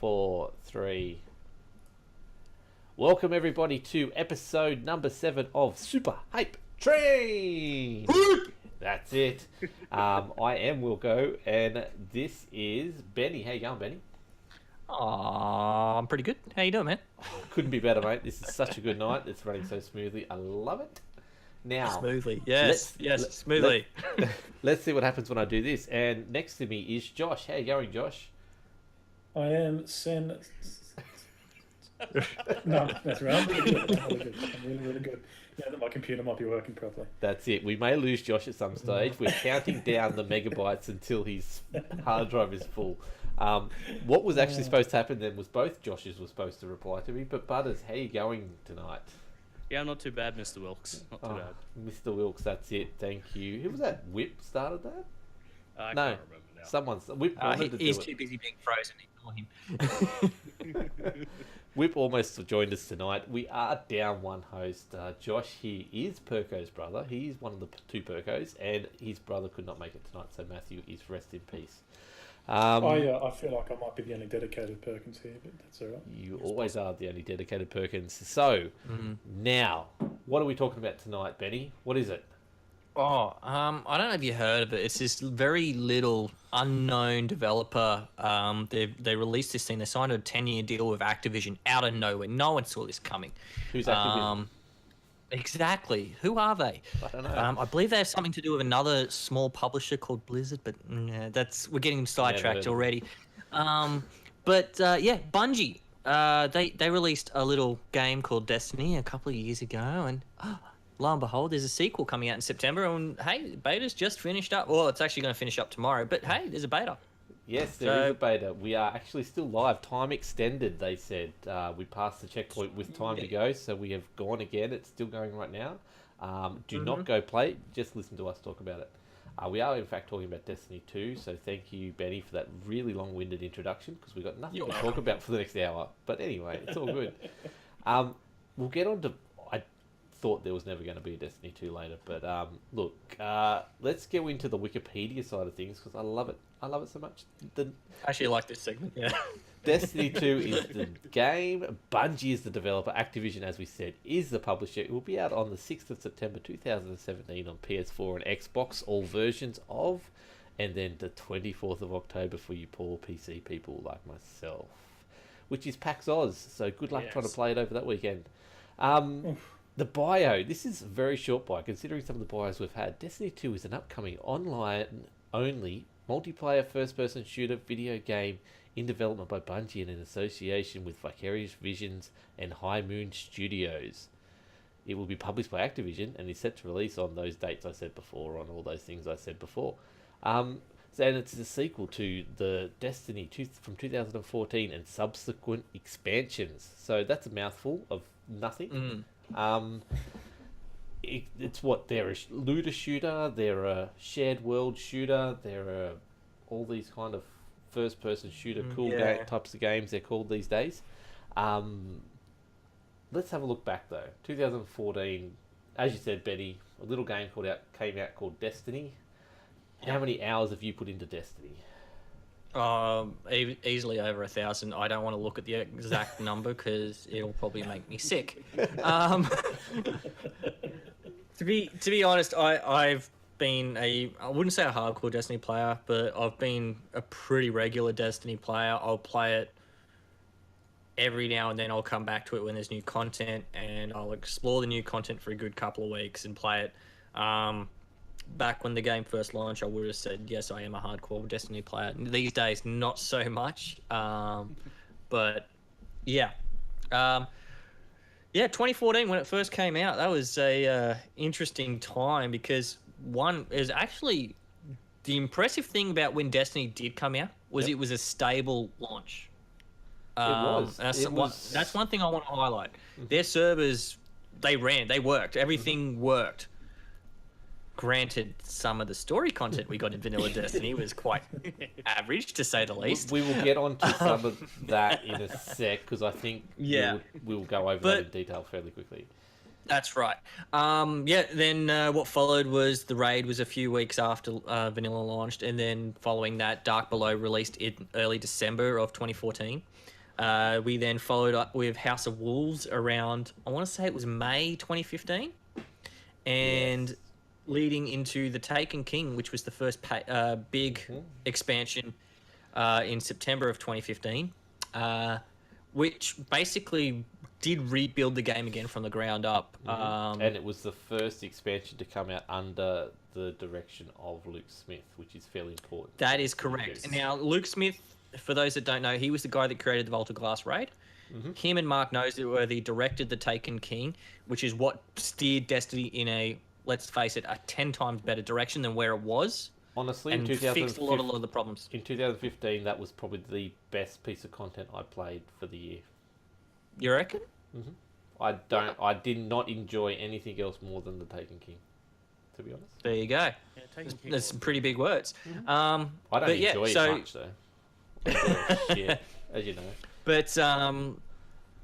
4, 3. Welcome everybody to episode number 7 of Super Hype Train. That's it. I am Wilco, and this is Benny. How you going, Benny? I'm pretty good. How you doing, man? Couldn't be better, mate. This is such a good night. It's running so smoothly. I love it. Now, Smoothly, smoothly. Let's see what happens when I do this. And next to me is Josh. How you going, Josh? I am Sen. No, that's right. I'm really good. I'm really good. Yeah, that my computer might be working properly. That's it. We may lose Josh at some stage. We're counting down the megabytes until his hard drive is full. What was actually supposed to happen then was both Joshes were supposed to reply to me. But Butters, how you going tonight? Yeah, not too bad, Mr. Wilkes. Not too bad. Mr. Wilkes, that's it. Thank you. Who was that? Whip started that? I can't remember now. Someone's Whip wanted to do he's it. too busy being frozen. Ignore him. Whip almost joined us tonight. We are down one host. Josh here is Perko's brother. He's one of the two Perkos, and his brother could not make it tonight, so Matthew is rest in peace. I feel like I might be the only dedicated Perkins here, but that's all right. You always are the only dedicated Perkins. So, now, what are we talking about tonight, Benny? What is it? I don't know if you heard of it. It's this very little unknown developer. They released this thing. They signed a 10-year deal with Activision out of nowhere. No one saw this coming. Who's Activision? Exactly. Who are they? I don't know. I believe they have something to do with another small publisher called Blizzard, but we're getting sidetracked already. Bungie. They released a little game called Destiny a couple of years ago, and lo and behold, there's a sequel coming out in September. And hey, beta's just finished up. Well, it's actually going to finish up tomorrow, but hey, there's a beta. Yes, there is a beta. We are actually still live. Time extended, they said. We passed the checkpoint with time to go, so we have gone again. It's still going right now. Do not go play it. Just listen to us talk about it. We are, in fact, talking about Destiny 2, so thank you, Benny, for that really long-winded introduction, because we've got nothing to talk about for the next hour. But anyway, it's all good. We'll get on to... I thought there was never going to be a Destiny 2 later, but look, let's go into the Wikipedia side of things, because I love it. I love it so much. I actually like this segment, yeah. Destiny 2 is the game. Bungie is the developer. Activision, as we said, is the publisher. It will be out on the 6th of September 2017 on PS4 and Xbox, all versions of, and then the 24th of October for you poor PC people like myself, which is PAX Oz, so good luck trying to play it over that weekend. The bio, this is a very short bio, considering some of the bios we've had. Destiny 2 is an upcoming online-only multiplayer first-person shooter video game in development by Bungie and in association with Vicarious Visions and High Moon Studios. It will be published by Activision and is set to release on those dates I said before, on all those things I said before. And it's a sequel to the Destiny from 2014 and subsequent expansions. So that's a mouthful of nothing. It's what they're a looter shooter, they're a shared world shooter, they're all these kind of first person shooter types of games they're called these days. Let's have a look back though. 2014, as you said, Benny, a little game came out called Destiny. How many hours have you put into Destiny? Easily over 1,000. I don't want to look at the exact number because it'll probably make me sick. To be honest, I've been I wouldn't say a hardcore Destiny player, but I've been a pretty regular Destiny player. I'll play it every now and then. I'll come back to it when there's new content, and I'll explore the new content for a good couple of weeks and play it. Back when the game first launched, I would have said, yes, I am a hardcore Destiny player. These days, not so much. But, yeah. 2014, when it first came out, that was a interesting time because, one, is actually the impressive thing about when Destiny did come out was it was a stable launch. That's one thing I want to highlight. Their servers, they worked. Everything worked. Granted, some of the story content we got in Vanilla Destiny was quite average, to say the least. We will get on to some of that in a sec, because I think we will go over that in detail fairly quickly. That's right. Yeah. Then what followed was the raid was a few weeks after Vanilla launched, and then following that, Dark Below released in early December of 2014. We then followed up with House of Wolves around, I want to say it was May 2015, and Yes. leading into the Taken King, which was the first big expansion in September of 2015, which basically did rebuild the game again from the ground up. And it was the first expansion to come out under the direction of Luke Smith, which is fairly important. That is correct. Yes. Now, Luke Smith, for those that don't know, he was the guy that created the Volta Glass raid. Him and Mark Noseworthy directed the Taken King, which is what steered Destiny in a, let's face it, a 10 times better direction than where it was, Honestly, in and fixed a lot of the problems. in 2015, that was probably the best piece of content I played for the year. You reckon? I did not enjoy anything else more than the Taken King, to be honest. There you go. Yeah, Taken King That's was some good. pretty big words. I don't But yeah, enjoy it so- much though. I enjoy it shit, as you know. But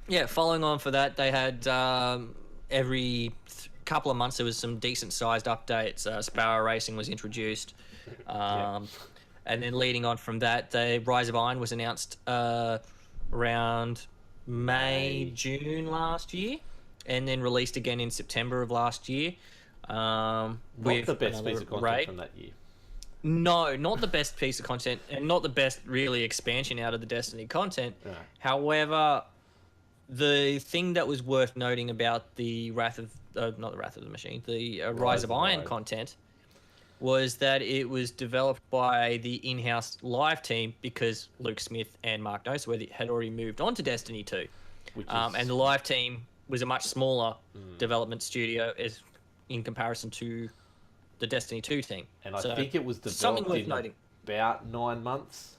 yeah, following on for that, they had every couple of months there was some decent sized updates. Sparrow Racing was introduced, and then leading on from that, the Rise of Iron was announced around May, June last year, and then released again in September of last year. Not With the best another piece of content raid. from that year. No, not the best piece of content, and not the best really expansion out of the Destiny content. No. However, the thing that was worth noting about the not the Wrath of the Machine, the Rise of Iron content, was that it was developed by the in-house live team because Luke Smith and Mark Noseworthy had already moved on to Destiny 2. Which is, And the live team was a much smaller development studio as in comparison to the Destiny 2 team. and I So, think it was something developed worth in noting. about 9 months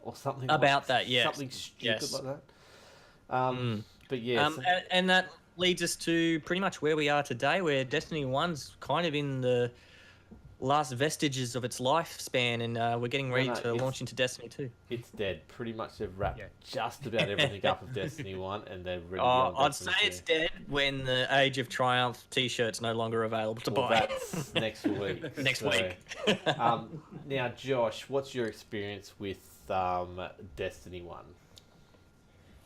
or something. About that, yes. Something stupid Yes. like that. But yes, And that leads us to pretty much where we are today, where Destiny 1's kind of in the last vestiges of its lifespan, and we're getting ready no, to it's- launch into Destiny 2. it's dead. Pretty much they've wrapped Yeah. just about everything up of Destiny 1, and they're ready to go Oh, on I'd say Destiny it's 2. dead when the Age of Triumph t-shirt's no longer available to Well, buy. that's next week. Next so, week. Now, Josh, what's your experience with Destiny 1?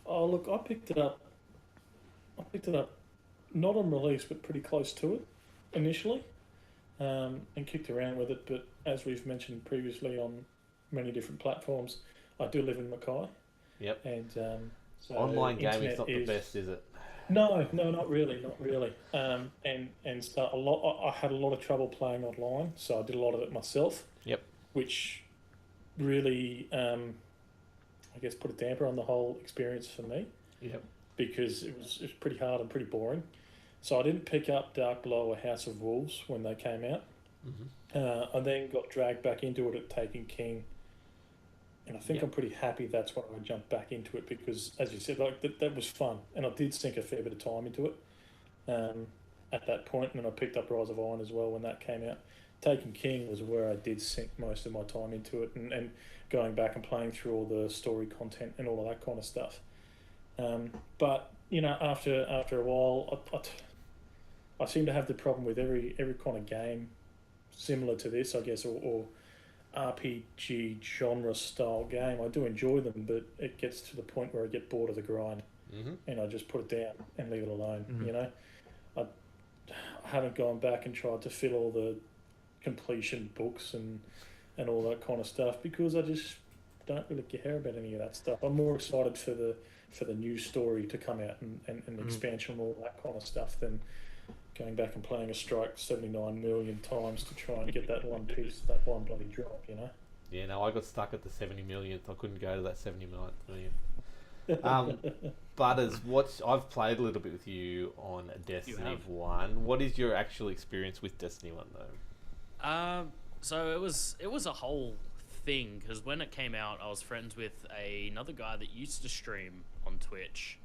Oh, look, I picked it up not on release, but pretty close to it initially, and kicked around with it. But as we've mentioned previously on many different platforms, I do live in Mackay, Yep. and so Online gaming's internet not the best, is it? No, not really. And so I had a lot of trouble playing online, so I did a lot of it myself. Yep. Which really, I guess, put a damper on the whole experience for me Yep. because it was pretty hard and pretty boring. So I didn't pick up Dark Below or House of Wolves when they came out. I then got dragged back into it at Taken King, and I think Yep. I'm pretty happy that's when I jumped back into it because, as you said, like that was fun, and I did sink a fair bit of time into it at that point, and then I picked up Rise of Iron as well when that came out. Taken King was where I did sink most of my time into it, and going back and playing through all the story content and all of that kind of stuff. But you know, after a while, I seem to have the problem with every kind of game similar to this, I guess, or RPG genre style game. I do enjoy them, but it gets to the point where I get bored of the grind, and I just put it down and leave it alone. You know, I haven't gone back and tried to fill all the completion books and all that kind of stuff because I just don't really care about any of that stuff. I'm more excited for the new story to come out and expansion and all that kind of stuff than going back and playing a strike 79 million times to try and get that one piece, that one bloody drop, you know? Yeah, no, I got stuck at the 70 millionth. I couldn't go to that 79th million. Butters, I've played a little bit with you on Destiny have. 1. What is your actual experience with Destiny 1, though? So it was a whole thing because when it came out, I was friends with another guy that used to stream on Twitch,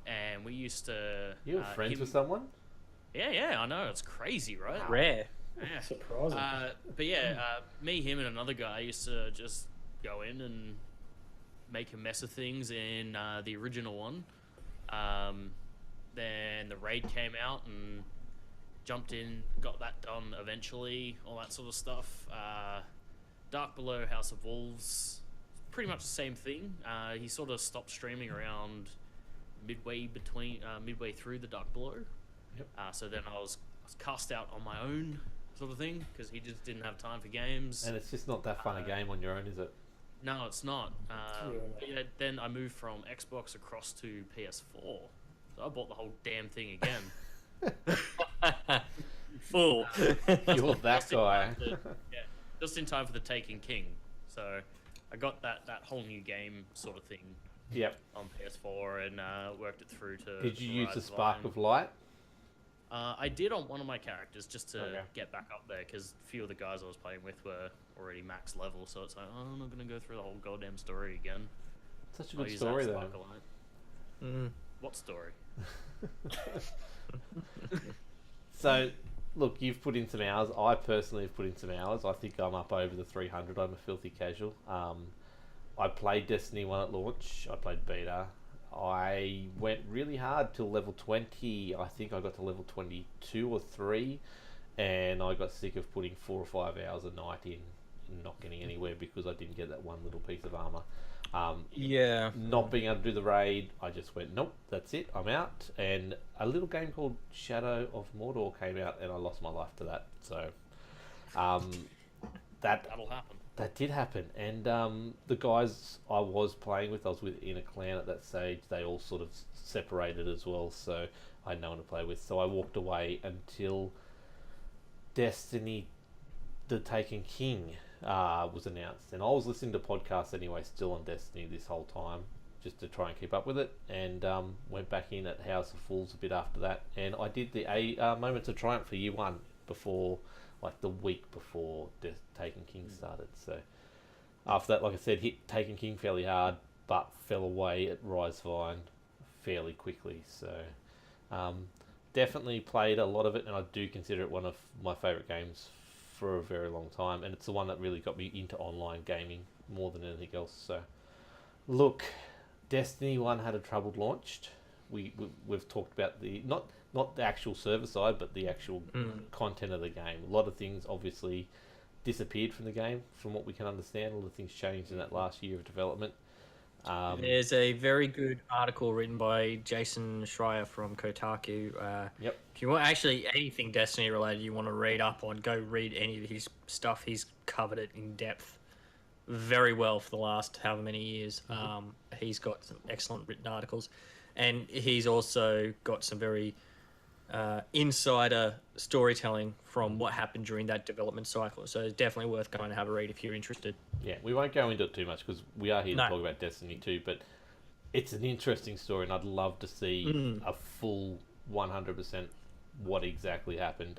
and we used to. You were friends with someone? Yeah, I know, it's crazy, right? Rare. Yeah. Surprising. But yeah, me, him, and another guy used to just go in and make a mess of things in the original one. then the raid came out and jumped in, got that done eventually, all that sort of stuff. Dark Below House of Wolves, pretty much the same thing. He sort of stopped streaming around midway through the Dark Below. Yep. So then I was cast out on my own, sort of thing, because he just didn't have time for games. And it's just not that fun a game on your own, is it? No, it's not. Yeah. But yeah, then I moved from Xbox across to PS4. So I bought the whole damn thing again. Fool. You're that guy. Yeah, just in time for the Taken King. So I got that whole new game sort of thing Yep. on PS4 and worked it through to. Did you use the Horizon. Spark of Light? I did on one of my characters just to Okay. get back up there because a few of the guys I was playing with were already max level. So it's like, oh, I'm not gonna go through the whole goddamn story again. Such a I'll good use that story, though. Spark of Light. Mm. What story? So, look, you've put in some hours. I personally have put in some hours. I think I'm up over the 300. I'm a filthy casual. I played Destiny 1 at launch. I played beta. I went really hard till level 20. I think I got to level 22 or 3. And I got sick of putting 4 or 5 hours a night in and not getting anywhere because I didn't get that one little piece of armor. Yeah. Not being able to do the raid, I just went, nope, that's it, I'm out. And a little game called Shadow of Mordor came out, and I lost my life to that. So, That'll happen. that did happen. And the guys I was playing with, I was with in a clan at that stage, they all sort of separated as well, so I had no one to play with. So I walked away until Destiny The Taken King was announced. And I was listening to podcasts anyway, still on Destiny this whole time, just to try and keep up with it. And went back in at House of Fools a bit after that. And I did the Moments of Triumph for Year 1 before, like the week before Taken King started. So after that, like I said, hit Taken King fairly hard, but fell away at Rise Vine fairly quickly. So definitely played a lot of it, and I do consider it one of my favourite games for a very long time, and it's the one that really got me into online gaming more than anything else. So look, Destiny 1 had a troubled launch. We've talked about the not the actual server side, but the actual content of the game. A lot of things obviously disappeared from the game, from what we can understand. A lot of things changed in that last year of development. There's a very good article written by Jason Schreier from Kotaku. Yep. If you want actually anything Destiny related you want to read up on, go read any of his stuff. He's covered it in depth very well for the last however many years. He's got some excellent written articles, and he's also got some very insider storytelling from what happened during that development cycle. So it's definitely worth going to have a read if you're interested. Yeah, we won't go into it too much because we are here to No. talk about Destiny 2, but it's an interesting story, and I'd love to see a full 100% what exactly happened.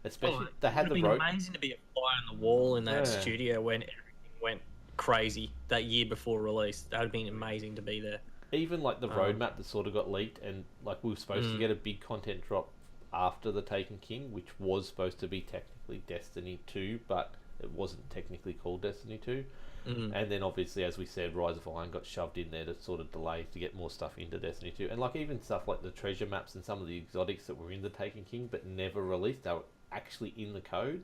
Especially, they had It'd the be road. amazing to be a fly on the wall in that Yeah. studio when everything went crazy that year before release. That would have been amazing to be there. Even like the roadmap that sort of got leaked, and like we were supposed to get a big content drop after the Taken King, which was supposed to be technically Destiny 2, but it wasn't technically called Destiny 2. And then obviously, as we said, Rise of Iron got shoved in there to sort of delay to get more stuff into Destiny 2. And like even stuff like the treasure maps and some of the exotics that were in the Taken King but never released, they were actually in the code.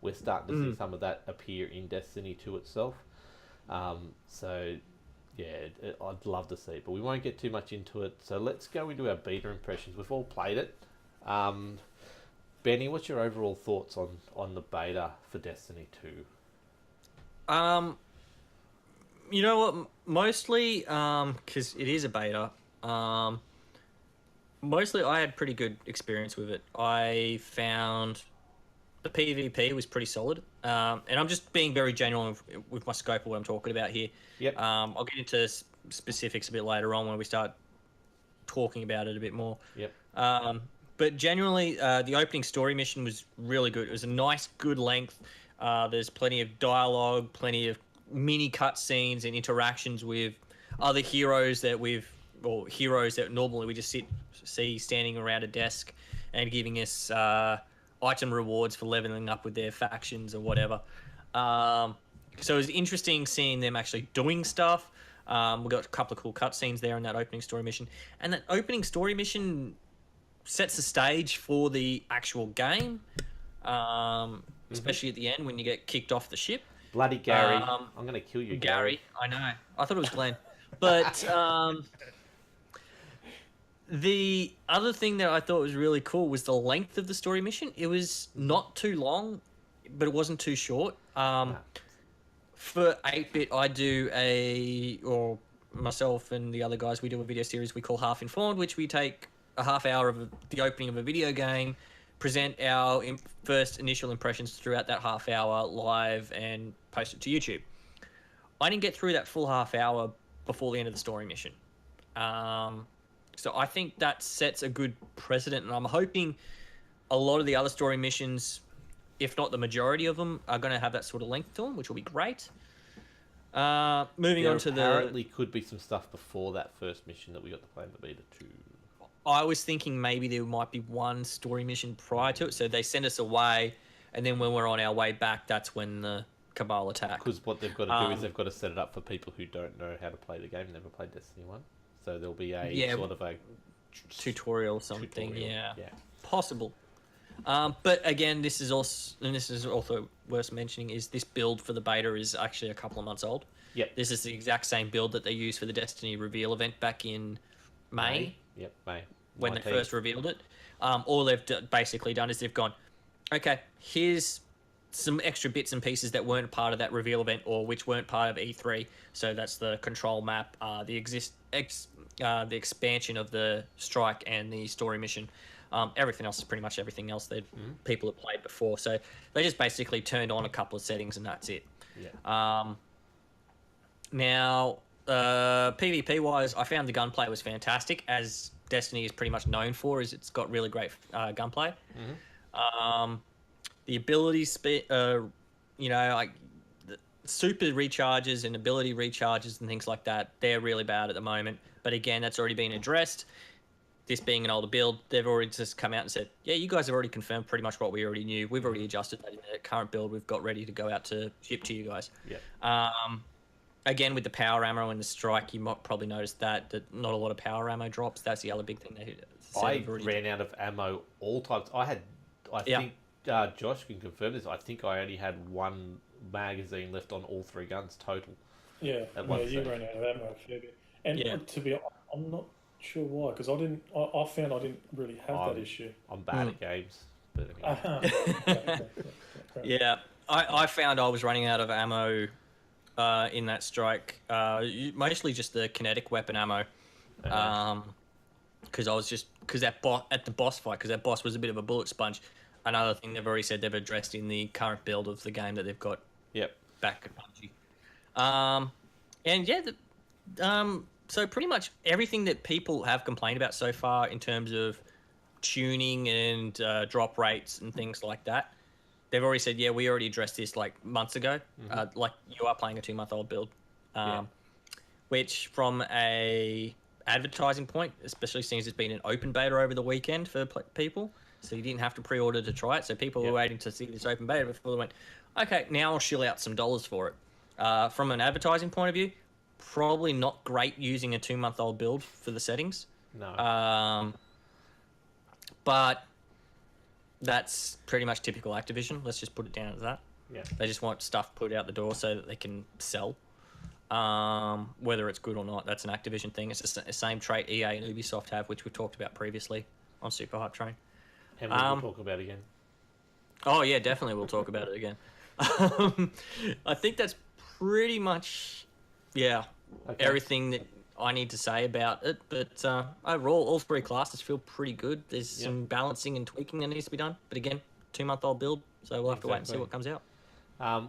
We're starting to see some of that appear in Destiny 2 itself. So yeah, I'd love to see it, but we won't get too much into it. So let's go into our beta impressions. We've all played it. Benny, what's your overall thoughts on the beta for Destiny 2? You know what? Mostly, because it is a beta. Mostly, I had pretty good experience with it. I found the PvP was pretty solid, and I'm just being very general with my scope of what I'm talking about here. Yep. I'll get into specifics a bit later on when we start talking about it a bit more. Yep. But generally, the opening story mission was really good. It was a nice, good length. There's plenty of dialogue, plenty of mini cutscenes and interactions with other heroes that heroes that normally we just see standing around a desk and giving us item rewards for leveling up with their factions or whatever. So it was interesting seeing them actually doing stuff. We got a couple of cool cutscenes there in that opening story mission, and that opening story mission sets the stage for the actual game, especially at the end when you get kicked off the ship. Bloody Gary. Um, I'm going to kill you, Gary, I know. I thought it was Glenn. But the other thing that I thought was really cool was the length of the story mission. It was not too long, but it wasn't too short. For 8-bit, I do or myself and the other guys, we do a video series we call Half Informed, which we take a half hour of the opening of a video game, present our first initial impressions throughout that half hour live, and post it to YouTube. I didn't get through that full half hour before the end of the story mission. So I think that sets a good precedent, and I'm hoping a lot of the other story missions, if not the majority of them, are going to have that sort of length to them, which will be great. Moving There on to apparently could be some stuff before that first mission that we got to play in the beta too. I was thinking maybe there might be one story mission prior to it, so they send us away, and then when we're on our way back, that's when the Cabal attack. Because what they've got to do is they've got to set it up for people who don't know how to play the game, never played Destiny 1. So there'll be a sort of a tutorial or something, tutorial. yeah. Possible. But again, this is also worth mentioning, is this build for the beta is actually a couple of months old. Yep. This is the exact same build that they used for the Destiny reveal event back in May. Yep, May. When 19th. they first revealed it. All they've basically done is they've gone, okay, here's some extra bits and pieces that weren't part of that reveal event or which weren't part of E3. So that's the control map, the expansion of the strike and the story mission. Everything else is pretty much everything else that people have played before. So they just basically turned on a couple of settings and that's it. Yeah. Now, PvP wise, I found the gunplay was fantastic, as Destiny is pretty much known for, is it's got really great gunplay. The ability like the super recharges and ability recharges and things like that, they're really bad at the moment. But again, that's already been addressed. This being an older build, they've already just come out and said, yeah, you guys have already confirmed pretty much what we already knew. We've already adjusted that in the current build we've got ready to go out to ship to you guys. Yeah. Again, with the power ammo and the strike, you might probably notice that not a lot of power ammo drops. That's the other big thing they said. I ran out of ammo all types. I think Josh can confirm this. I think I only had one magazine left on all three guns total. Yeah, you ran out of ammo a fair bit. And to be honest, I'm not sure why, because I found I didn't really have that issue. I'm bad at games. But anyway. Yeah, I found I was running out of ammo in that strike, mostly just the kinetic weapon ammo, because at the boss fight, because that boss was a bit of a bullet sponge. Another thing they've already said they've addressed in the current build of the game that they've got back at Bungie. And yeah, so pretty much everything that people have complained about so far in terms of tuning and drop rates and things like that, they've already said, yeah, we already addressed this like months ago. Like you are playing a 2-month-old build, which from a advertising point, especially since it's been an open beta over the weekend for people, so you didn't have to pre-order to try it. So people were waiting to see this open beta before they went, okay, now I'll shill out some dollars for it. From an advertising point of view, probably not great using a 2-month-old build for the settings. No. But that's pretty much typical Activision. Let's just put it down as that. Yeah. They just want stuff put out the door so that they can sell. Whether it's good or not, that's an Activision thing. It's the same trait EA and Ubisoft have, which we talked about previously on Super Hype Train. And we'll talk about it again. Oh, yeah, definitely we'll talk about it again. I think that's pretty much, everything that I need to say about it. But overall, all three classes feel pretty good. There's some balancing and tweaking that needs to be done. But again, 2-month-old build, so we'll have to wait and see what comes out.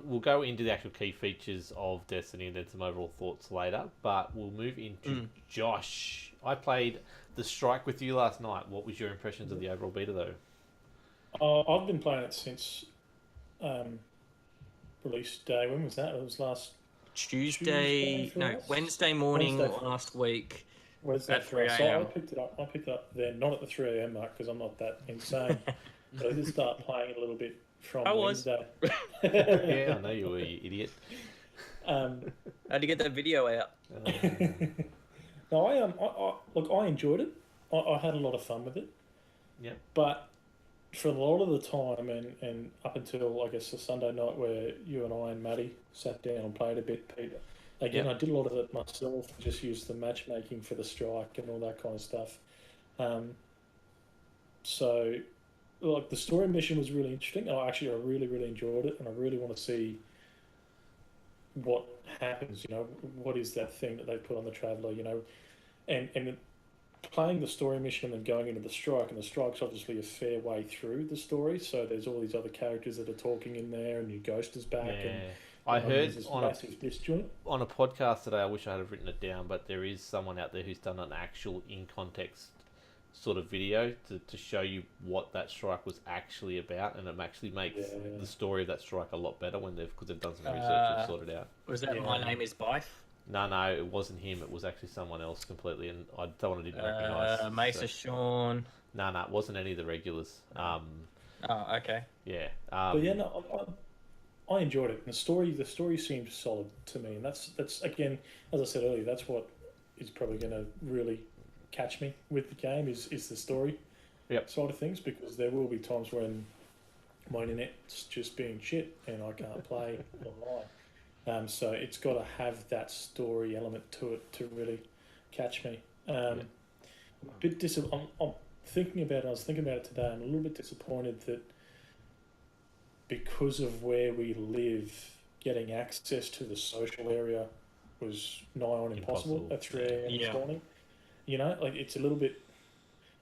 We'll go into the actual key features of Destiny and then some overall thoughts later. But we'll move into Josh. I played the Strike with you last night. What was your impressions of the overall beta, though? I've been playing it since release day. When was that? It was last Wednesday morning last week. Wednesday at 3 So a.m. I picked it up then, not at the 3 a.m. mark because I'm not that insane. But I did start playing it a little bit from Wednesday. Yeah, I know you were, you idiot. How'd you get that video out? No, I enjoyed it. I had a lot of fun with it. Yep. But for a lot of the time, and up until I guess the Sunday night where you and I and Maddie sat down and played a bit, Peter. Again, Yep. I did a lot of it myself. Just used the matchmaking for the strike and all that kind of stuff. So, like the story mission was really interesting. I really really enjoyed it, and I really want to see what happens. What is that thing that they put on the traveller? And playing the story mission and then going into the strike, and the strike's obviously a fair way through the story. So there's all these other characters that are talking in there, and your ghost is back. Yeah. And I there's heard this on massive disjoint. a podcast today, I wish I had have written it down, but there is someone out there who's done an actual in context sort of video to show you what that strike was actually about, and it actually makes the story of that strike a lot better because they've done some research and sorted out. Was that Yeah. My Name Is Bife? No, it wasn't him. It was actually someone else completely, and I don't want to didn't recognise. Mesa Sean. No, it wasn't any of the regulars. Oh, okay. Yeah. But yeah, no, I enjoyed it. And the story seemed solid to me, and that's again, as I said earlier, that's what is probably going to really catch me with the game is the story side of things, because there will be times when my internet's just being shit and I can't play online. So it's got to have that story element to it to really catch me. I'm thinking about it. I was thinking about it today. I'm a little bit disappointed that because of where we live, getting access to the social area was nigh on impossible at 3 a.m. this morning. It's a little bit,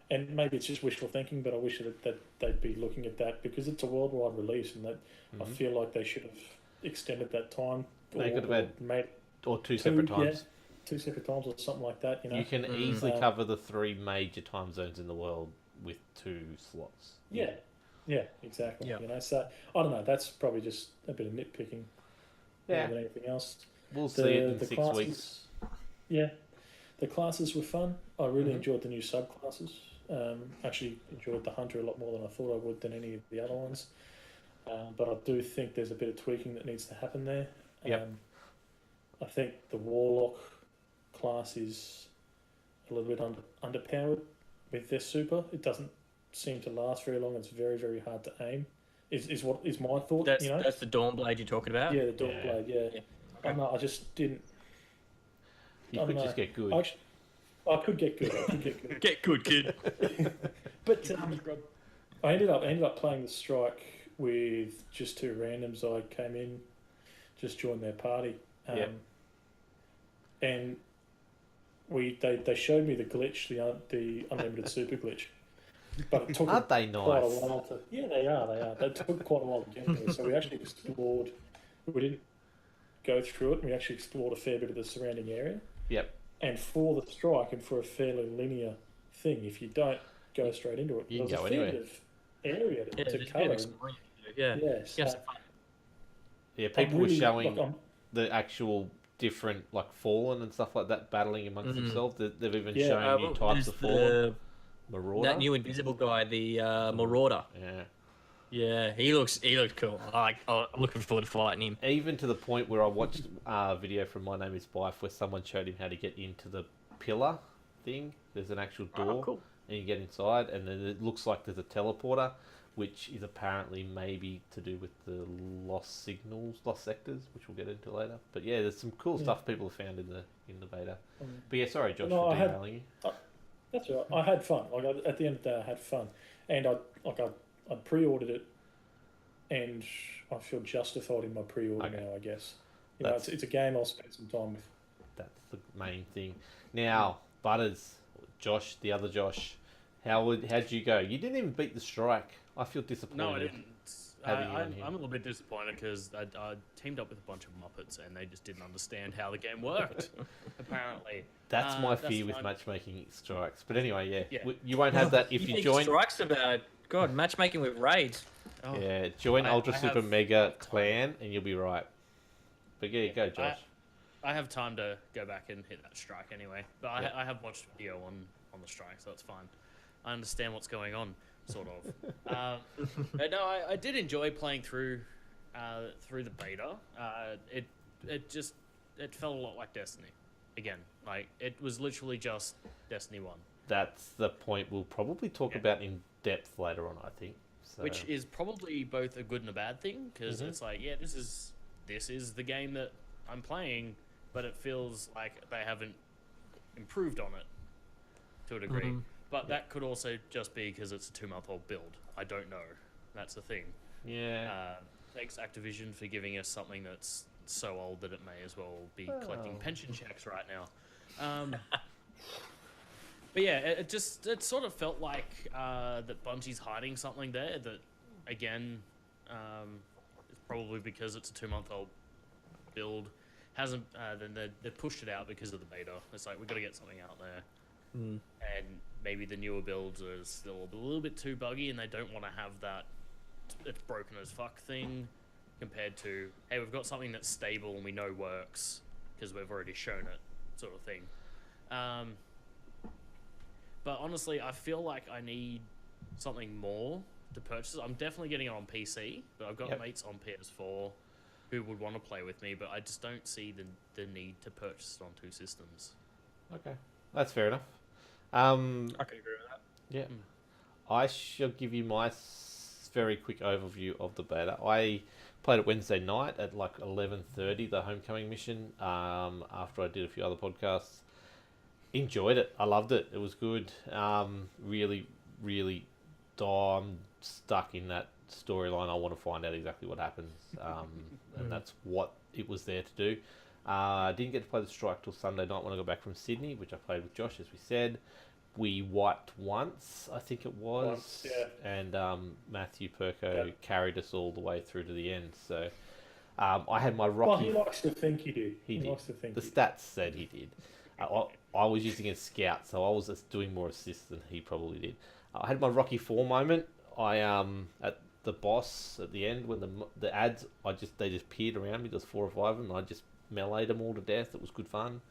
and maybe it's just wishful thinking, but I wish that they'd be looking at that, because it's a worldwide release, and that I feel like they should have extended that time. They could have had made two separate times. Yeah, 2 separate times or something like that. You can easily cover the 3 major time zones in the world with 2 slots. Yeah, exactly. Yeah. So I don't know. That's probably just a bit of nitpicking more than anything else. We'll see it in 6 weeks. Yeah, the classes were fun. I really enjoyed the new subclasses. Actually enjoyed the Hunter a lot more than I thought I would than any of the other ones. But I do think there's a bit of tweaking that needs to happen there. Yep. I think the Warlock class is a little bit underpowered with their super. It doesn't seem to last very long. It's very, very hard to aim. Is my thought. That's the Dawnblade you're talking about? Yeah, the Dawnblade. Yeah. Okay. I don't know. I just didn't. You could just get good. I could get good. Get good, kid. But I ended up playing the strike with just 2 randoms. I came in, just joined their party, and they showed me the glitch, the unlimited super glitch. But it took Aren't they quite a nice? while to. Yeah, they are. They took quite a while to get there. So we actually explored. We didn't go through it. We actually explored a fair bit of the surrounding area. Yep. And for the strike and for a fairly linear thing, if you don't go straight into it, You can there's go a fair anywhere. bit of area to there's a bit cover. of exploring to do, yeah. Yes. Yes. Yeah, people were showing Look, the actual different, like, Fallen and stuff like that, battling amongst themselves. They've even shown new well, types there's of Fallen. Marauder. That new invisible guy, the Marauder. Yeah. Yeah, he looks cool. I'm looking forward to fighting him. Even to the point where I watched a video from My Name Is Bife where someone showed him how to get into the pillar thing. There's an actual door, cool. and you get inside, and then it looks like there's a teleporter, which is apparently maybe to do with the lost sectors, which we'll get into later. But yeah, there's some cool stuff people have found in the beta. But yeah, sorry, Josh, for derailing you. That's all right. I had fun. At the end of the day, I had fun, and I pre-ordered it, and I feel justified in my pre-order now. I guess it's a game I'll spend some time with. That's the main thing. Now, Butters, Josh, the other Josh, how'd you go? You didn't even beat the strike. I feel disappointed. No, I didn't. having you on here. I'm a little bit disappointed because I teamed up with a bunch of Muppets and they just didn't understand how the game worked. Apparently, That's my fear with fine. matchmaking strikes. But anyway, Yeah. You won't have that if you think join. Strikes about God matchmaking with raids. Oh, Yeah, join I Ultra Super have- Mega Clan and you'll be right. But yeah, go Josh. I have time to go back and hit that strike anyway. But I have watched video on the strike, so it's fine. I understand what's going on, sort of. But no, I did enjoy playing through the beta. It felt a lot like Destiny. Again, like it was literally just Destiny 1. That's the point we'll probably talk about in depth later on, I think. So. Which is probably both a good and a bad thing, because Mhm. it's like, yeah, this is the game that I'm playing, but it feels like they haven't improved on it to a degree. Mhm. But that could also just be because it's a 2-month-old build. I don't know. That's the thing. Yeah. Thanks Activision for giving us something that's so old that it may as well be collecting Well. pension checks right now. But yeah, it sort of felt like that Bungie's hiding something there. That again, it's probably because it's a 2-month-old build. Hasn't then they pushed it out because of the beta. It's like we've got to get something out there, and maybe the newer builds are still a little bit too buggy, and they don't want to have that it's broken as fuck thing compared to, hey, we've got something that's stable and we know works because we've already shown it, sort of thing. But honestly, I feel like I need something more to purchase. I'm definitely getting it on PC, but I've got mates on PS4 who would want to play with me, but I just don't see the need to purchase it on 2 systems. Okay, that's fair enough. I can agree with that. Yeah, I shall give you my very quick overview of the beta. I played it Wednesday night at like 11:30, the Homecoming mission. After I did a few other podcasts, enjoyed it. I loved it. It was good. Really, really, I'm stuck in that storyline. I want to find out exactly what happens, and that's what it was there to do. I didn't get to play the Strike till Sunday night when I got back from Sydney, which I played with Josh, as we said. We wiped once, I think it was, and Matthew Perko carried us all the way through to the end. So I had my Rocky. Well, he likes to think he did. He did. Likes to think The he did. stats said he did. I was using a scout, so I was just doing more assists than he probably did. I had my Rocky 4 moment. I at the boss at the end when the ads, they just peered around me. There's 4 or 5 of them. And I just meleeed them all to death. It was good fun.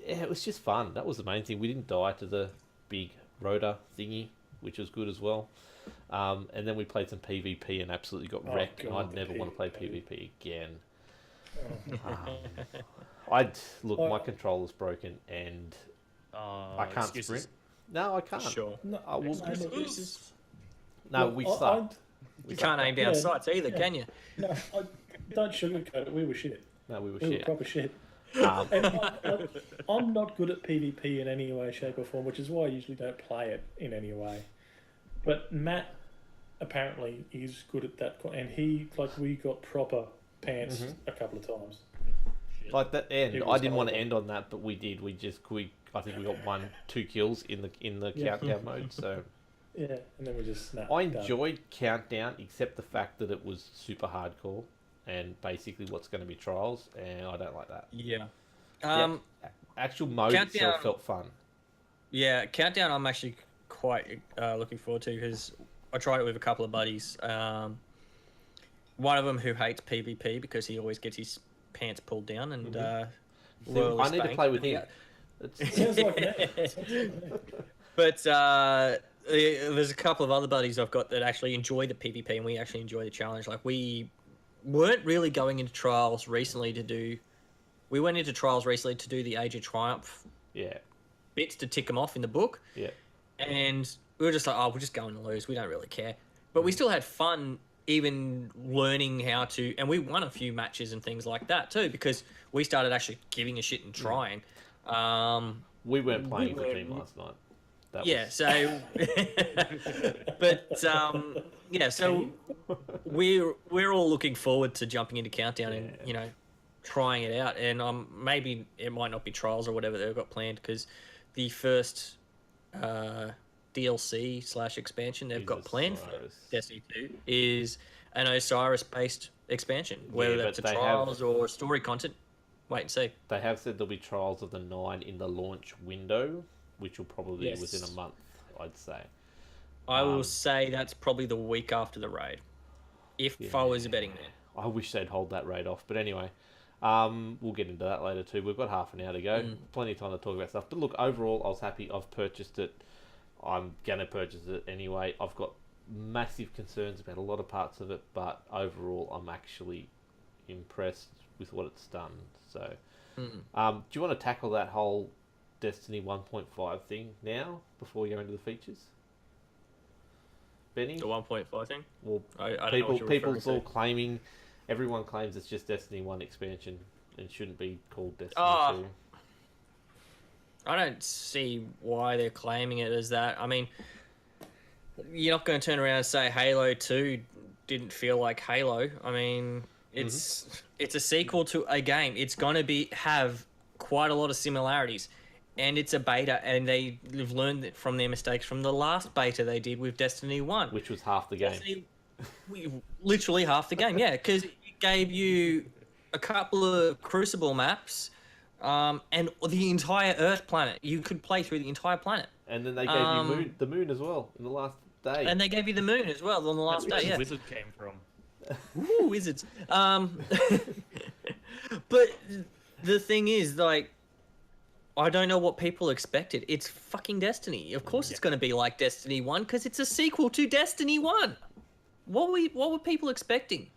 Yeah, it was just fun. That was the main thing. We didn't die to the big rotor thingy, which was good as well. And then we played some PvP and absolutely got wrecked. And God, I'd the never want to play PvP. PvP again. Oh. My controller's broken and I can't Excuses. sprint. No, I can't. Sure. No, I will. Excuses. No, look, we I- sucked. You can't aim down Yeah, sights either, yeah. can you? No, don't sugarcoat it. We were shit. No, we were We were shit. proper shit. Um, And I'm not good at PvP in any way, shape, or form, which is why I usually don't play it in any way. But Matt apparently is good at that, and we got proper pants Mm-hmm. a couple of times. like that end, It I was didn't want to horrible. end on that, but we did. I think we got 2 kills in the Yeah. countdown mode. So Yeah, and then we just snapped. I done. enjoyed countdown, except the fact that it was super hardcore and basically what's going to be trials, and I don't like that. Yeah. Actual mode Countdown- itself felt fun. Yeah, Countdown I'm actually quite looking forward to because I tried it with a couple of buddies. One of them who hates PvP because he always gets his pants pulled down and See, royally I need to spanked. play with him. Sounds like that. Sounds like that. But there's a couple of other buddies I've got that actually enjoy the PvP and we actually enjoy the challenge. Like we weren't really going into trials recently to do. We went into trials recently to do the Age of Triumph Yeah, bits to tick them off in the book. yeah. And we were just like, oh, we're just going to lose. We don't really care. But we still had fun even learning how to... And we won a few matches and things like that too because we started actually giving a shit and trying. We weren't playing We the were- team last night. That Yeah, was, so... but, yeah, so we're all looking forward to jumping into Countdown and, Yeah. you know, trying it out. And maybe it might not be trials or whatever they've got planned because the first... DLC/expansion they've got Jesus planned for Christ. Destiny 2 is an Osiris-based expansion, whether Yeah, that's a but they trials have- or story content. Wait and see. They have said there'll be trials of the 9 in the launch window, which will probably Yes. be within a month, I'd say. I will Um, say that's probably the week after the raid, if I was betting there. I wish they'd hold that rate off, but anyway, we'll get into that later too. We've got half an hour to go, plenty of time to talk about stuff. But look, overall, I was happy. I've purchased it. I'm gonna purchase it anyway. I've got massive concerns about a lot of parts of it, but overall, I'm actually impressed with what it's done. So, do you want to tackle that whole Destiny 1.5 thing now before we go into the features? Benny? The 1.5 thing. Well, I don't know what you're people's referring all to. claiming, everyone claims it's just Destiny 1 expansion and shouldn't be called Destiny Oh. 2. I don't see why they're claiming it as that. I mean, you're not going to turn around and say Halo 2 didn't feel like Halo. I mean, it's a sequel to a game. It's going to have quite a lot of similarities. And it's a beta, and they've learned from their mistakes from the last beta they did with Destiny 1. Which was half the game. Destiny, literally half the game, yeah, because it gave you a couple of Crucible maps and the entire Earth planet. You could play through the entire planet. And then they gave you the moon as well in the last day. And they gave you the moon as well on the last That's day, where yeah. the wizard came from. Woo, wizards. But the thing is, like, I don't know what people expected. It's fucking Destiny. Of course it's going to be like Destiny 1 because it's a sequel to Destiny 1. What were people expecting?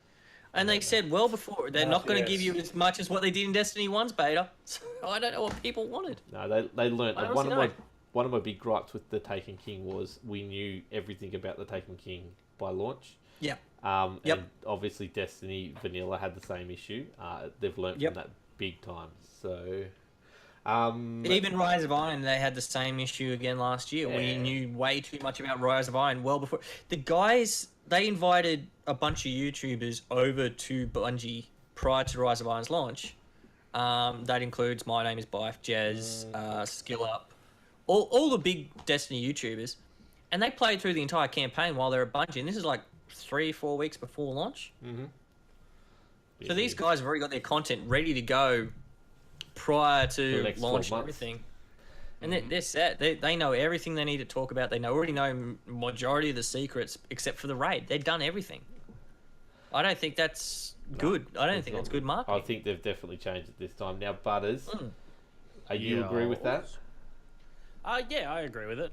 And they said well before, they're not going to give you as much as what they did in Destiny 1's beta. So I don't know what people wanted. No, they learned. I One honestly of my big gripes with the Taken King was we knew everything about the Taken King by launch. Yeah. And obviously Destiny Vanilla had the same issue. They've learned from that big time. So, Even Rise of Iron, they had the same issue again last year. Yeah. We knew way too much about Rise of Iron well before. The guys, they invited a bunch of YouTubers over to Bungie prior to Rise of Iron's launch. That includes My Name is Bife, Jez, Skill Up, all the big Destiny YouTubers. And they played through the entire campaign while they're at Bungie. And this is like 3-4 weeks before launch. So these guys have already got their content ready to go prior For the to next 12 launch and months. everything. And they're set. They know everything they need to talk about. They already know majority of the secrets except for the raid. They've done everything. I don't think that's good. I don't think that's good marketing. I think they've definitely changed it this time. Now, Butters, are you agree with that? Yeah, I agree with it.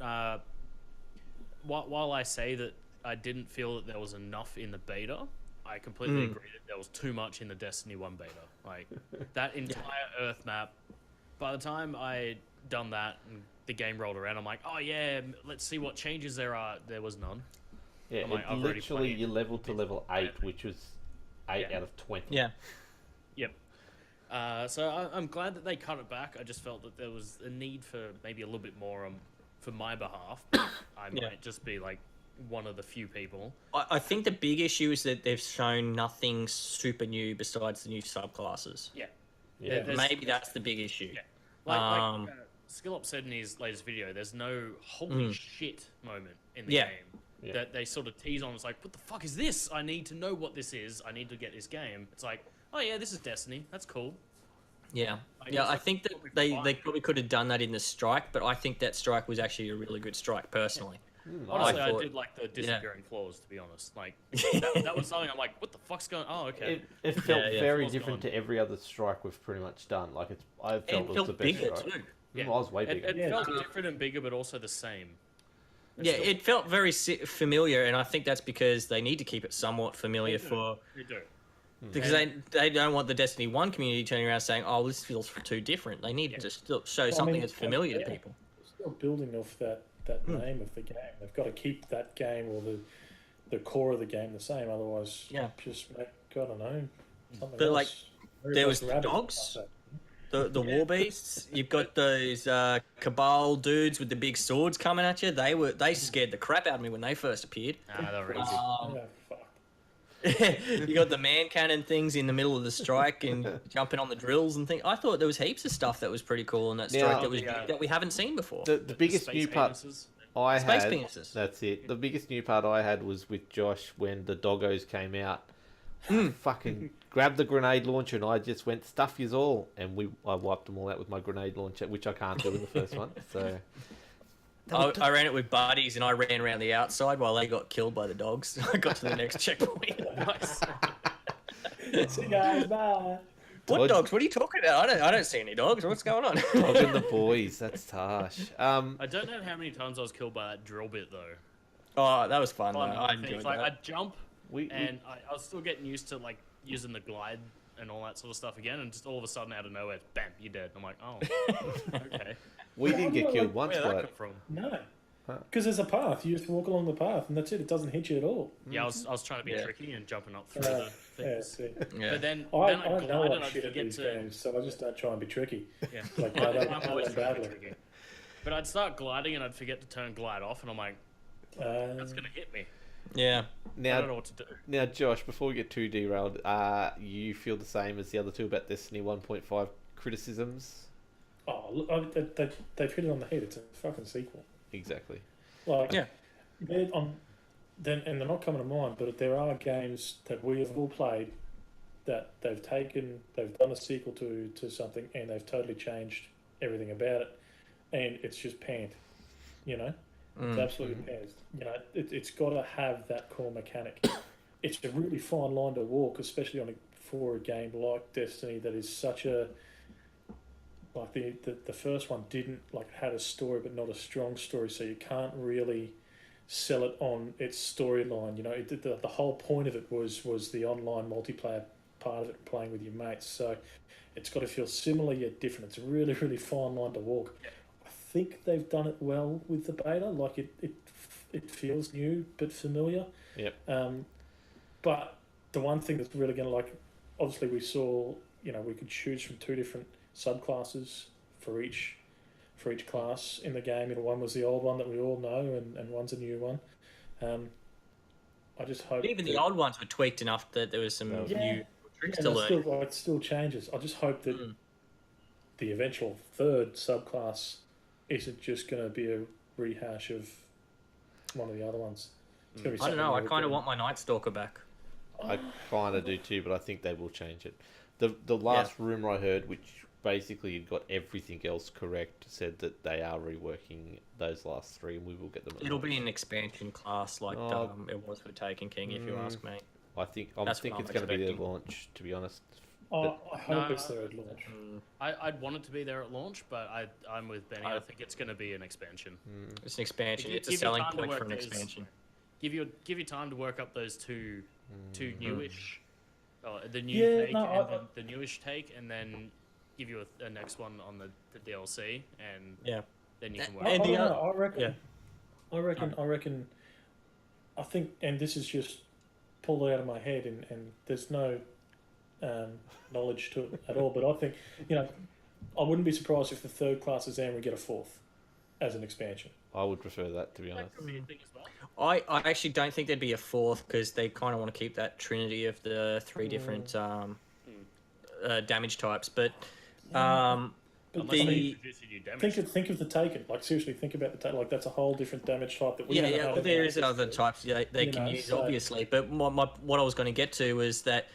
While I say that I didn't feel that there was enough in the beta, I completely agree that there was too much in the Destiny 1 beta. Like, that entire Earth map, by the time I'd done that and the game rolled around, I'm like, oh yeah, let's see what changes there are. There was none. Yeah, Like, I've already literally played you leveled to level 8, which was 8 Yeah. out of 20. Yeah. Yep. So I'm glad that they cut it back. I just felt that there was a need for maybe a little bit more for my behalf. I might just be like one of the few people. I think the big issue is that they've shown nothing super new besides the new subclasses. Yeah. Yeah. There's- Maybe that's the big issue. Yeah. Like Skill Up said in his latest video, there's no holy shit moment in the Yeah. game Yeah. that they sort of tease on. It's like, what the fuck is this? I need to know what this is. I need to get this game. It's like, oh yeah, this is Destiny. That's cool. Yeah. Like, Yeah, it's I like, think that probably they fine. probably could have done that in the strike, but I think that strike was actually a really good strike, personally. Honestly, I thought- did like the disappearing floors, to be honest. Like, that was something I'm like, what the fuck's going on? Oh, okay. It felt yeah. very Floor's different gone. to every other strike we've pretty much done. Like I felt And it it was felt the best bigger, strike. too. I was way bigger. It felt different and bigger, but also the same. Yeah, it felt very familiar, and I think that's because they need to keep it somewhat familiar for... They do. Because they don't want the Destiny 1 community turning around saying, oh, this feels too different. They need to still show something that's familiar to people. Still building off that name of the game. They've got to keep that game or the core of the game the same. Otherwise, just make, I don't know, something But, else. like, Very there like was the rabbits dogs. like that. The war beasts. You've got those Cabal dudes with the big swords coming at you. They scared the crap out of me when they first appeared. They're easy. Yeah, fuck. You got the man cannon things in the middle of the strike and jumping on the drills and things. I thought there was heaps of stuff that was pretty cool in that strike Now- that we haven't seen before. The biggest Space new part penises. I Space had, penises. that's it. The biggest new part I had was with Josh when the doggos came out. Fucking grabbed the grenade launcher and I just went, stuff yous all. And I wiped them all out with my grenade launcher, which I can't do in the first one. So I ran it with buddies and I ran around the outside while they got killed by the dogs. I got to the next checkpoint. Nice. See you guys, bye. What Dodge- dogs? What are you talking about? I don't see any dogs. What's going on? dogging the boys, that's harsh. I don't know how many times I was killed by that drill bit, though. Oh, that was fun. Though. Fun I things. enjoyed Like, that. I'd jump, We and I was still getting used to, like, using the glide and all that sort of stuff again, and just all of a sudden, out of nowhere, bam, you're dead. I'm like, oh, okay. We didn't get killed once Where by did that it. come from? No. Huh? Because there's a path. You just walk along the path, and that's it. It doesn't hit you at all. Yeah, I was trying to be Yeah. tricky and jumping up through Yeah, the yeah, things. see. Yeah. But then I I know glide and I'm I'd shit at forget these to. games, so I just don't try and be tricky. Yeah. Like, I'm I don't always learn trying to be badly. tricky. But I'd start gliding and I'd forget to turn glide off, and I'm like, that's gonna hit me. Yeah. I don't know Now, what to do. now, Josh, before we get too derailed, you feel the same as the other two about Destiny 1.5 criticisms? Oh, look, they've hit it on the head. It's a fucking sequel. Exactly. Like, Yeah. they're they're not coming to mind, but there are games that we have all played that they've done a sequel to something, and they've totally changed everything about it, and it's just panned. You know, it's absolutely panned. You know, it's got to have that core mechanic. It's a really fine line to walk, especially for a game like Destiny that is such a like the first one didn't had a story but not a strong story, so you can't really sell it on its storyline. You know, the whole point of it was the online multiplayer part of it, playing with your mates. So it's got to feel similar yet different. It's a really, really fine line to walk. I think they've done it well with the beta. Like it feels new but familiar. Yep. But the one thing that's really going to obviously we saw, we could choose from two different subclasses for each class in the game. One was the old one that we all know, and one's a new one. I just hope Even that, the old ones were tweaked enough that there was some new tricks to learn. it still changes. I just hope that the eventual third subclass isn't just going to be a rehash of one of the other ones. It's gonna be I don't know. something I new kind of again. want my Night Stalker back. I kind of do too, but I think they will change it. The last rumour I heard, which basically got everything else correct, said that they are reworking those last three, and we will get them. It'll be an expansion class like it was for Taken King, if you ask me. I think That's think what it's I'm going to be their expecting. launch. To be honest, I hope No, it's there at launch. I'd want it to be there at launch, but I'm with Benny. I think it's going to be an expansion. It's an expansion. Give- It's a give you selling time to point work for an those- expansion. Give you time to work up those two newish, the new Yeah, take no, and the newish take, and then give you a next one on the DLC, and Yeah. then you can work. I And don't the know, other- I reckon. I think, and this is just pulled out of my head, and there's no knowledge to it at all. But I think, I wouldn't be surprised if the third class is there and we get a fourth as an expansion. I would prefer that. To be That honest, could be a thing as well. I actually don't think there'd be a fourth because they kind of want to keep that trinity of the three different damage types. But But Unless they the introduce a new damage. think of the Taken. Like, seriously, think about the Taken. Like, that's a whole different damage type that we yeah, haven't yeah, had well, there any is access other to. types they You can know, use, so- obviously. But what I was going to get to was that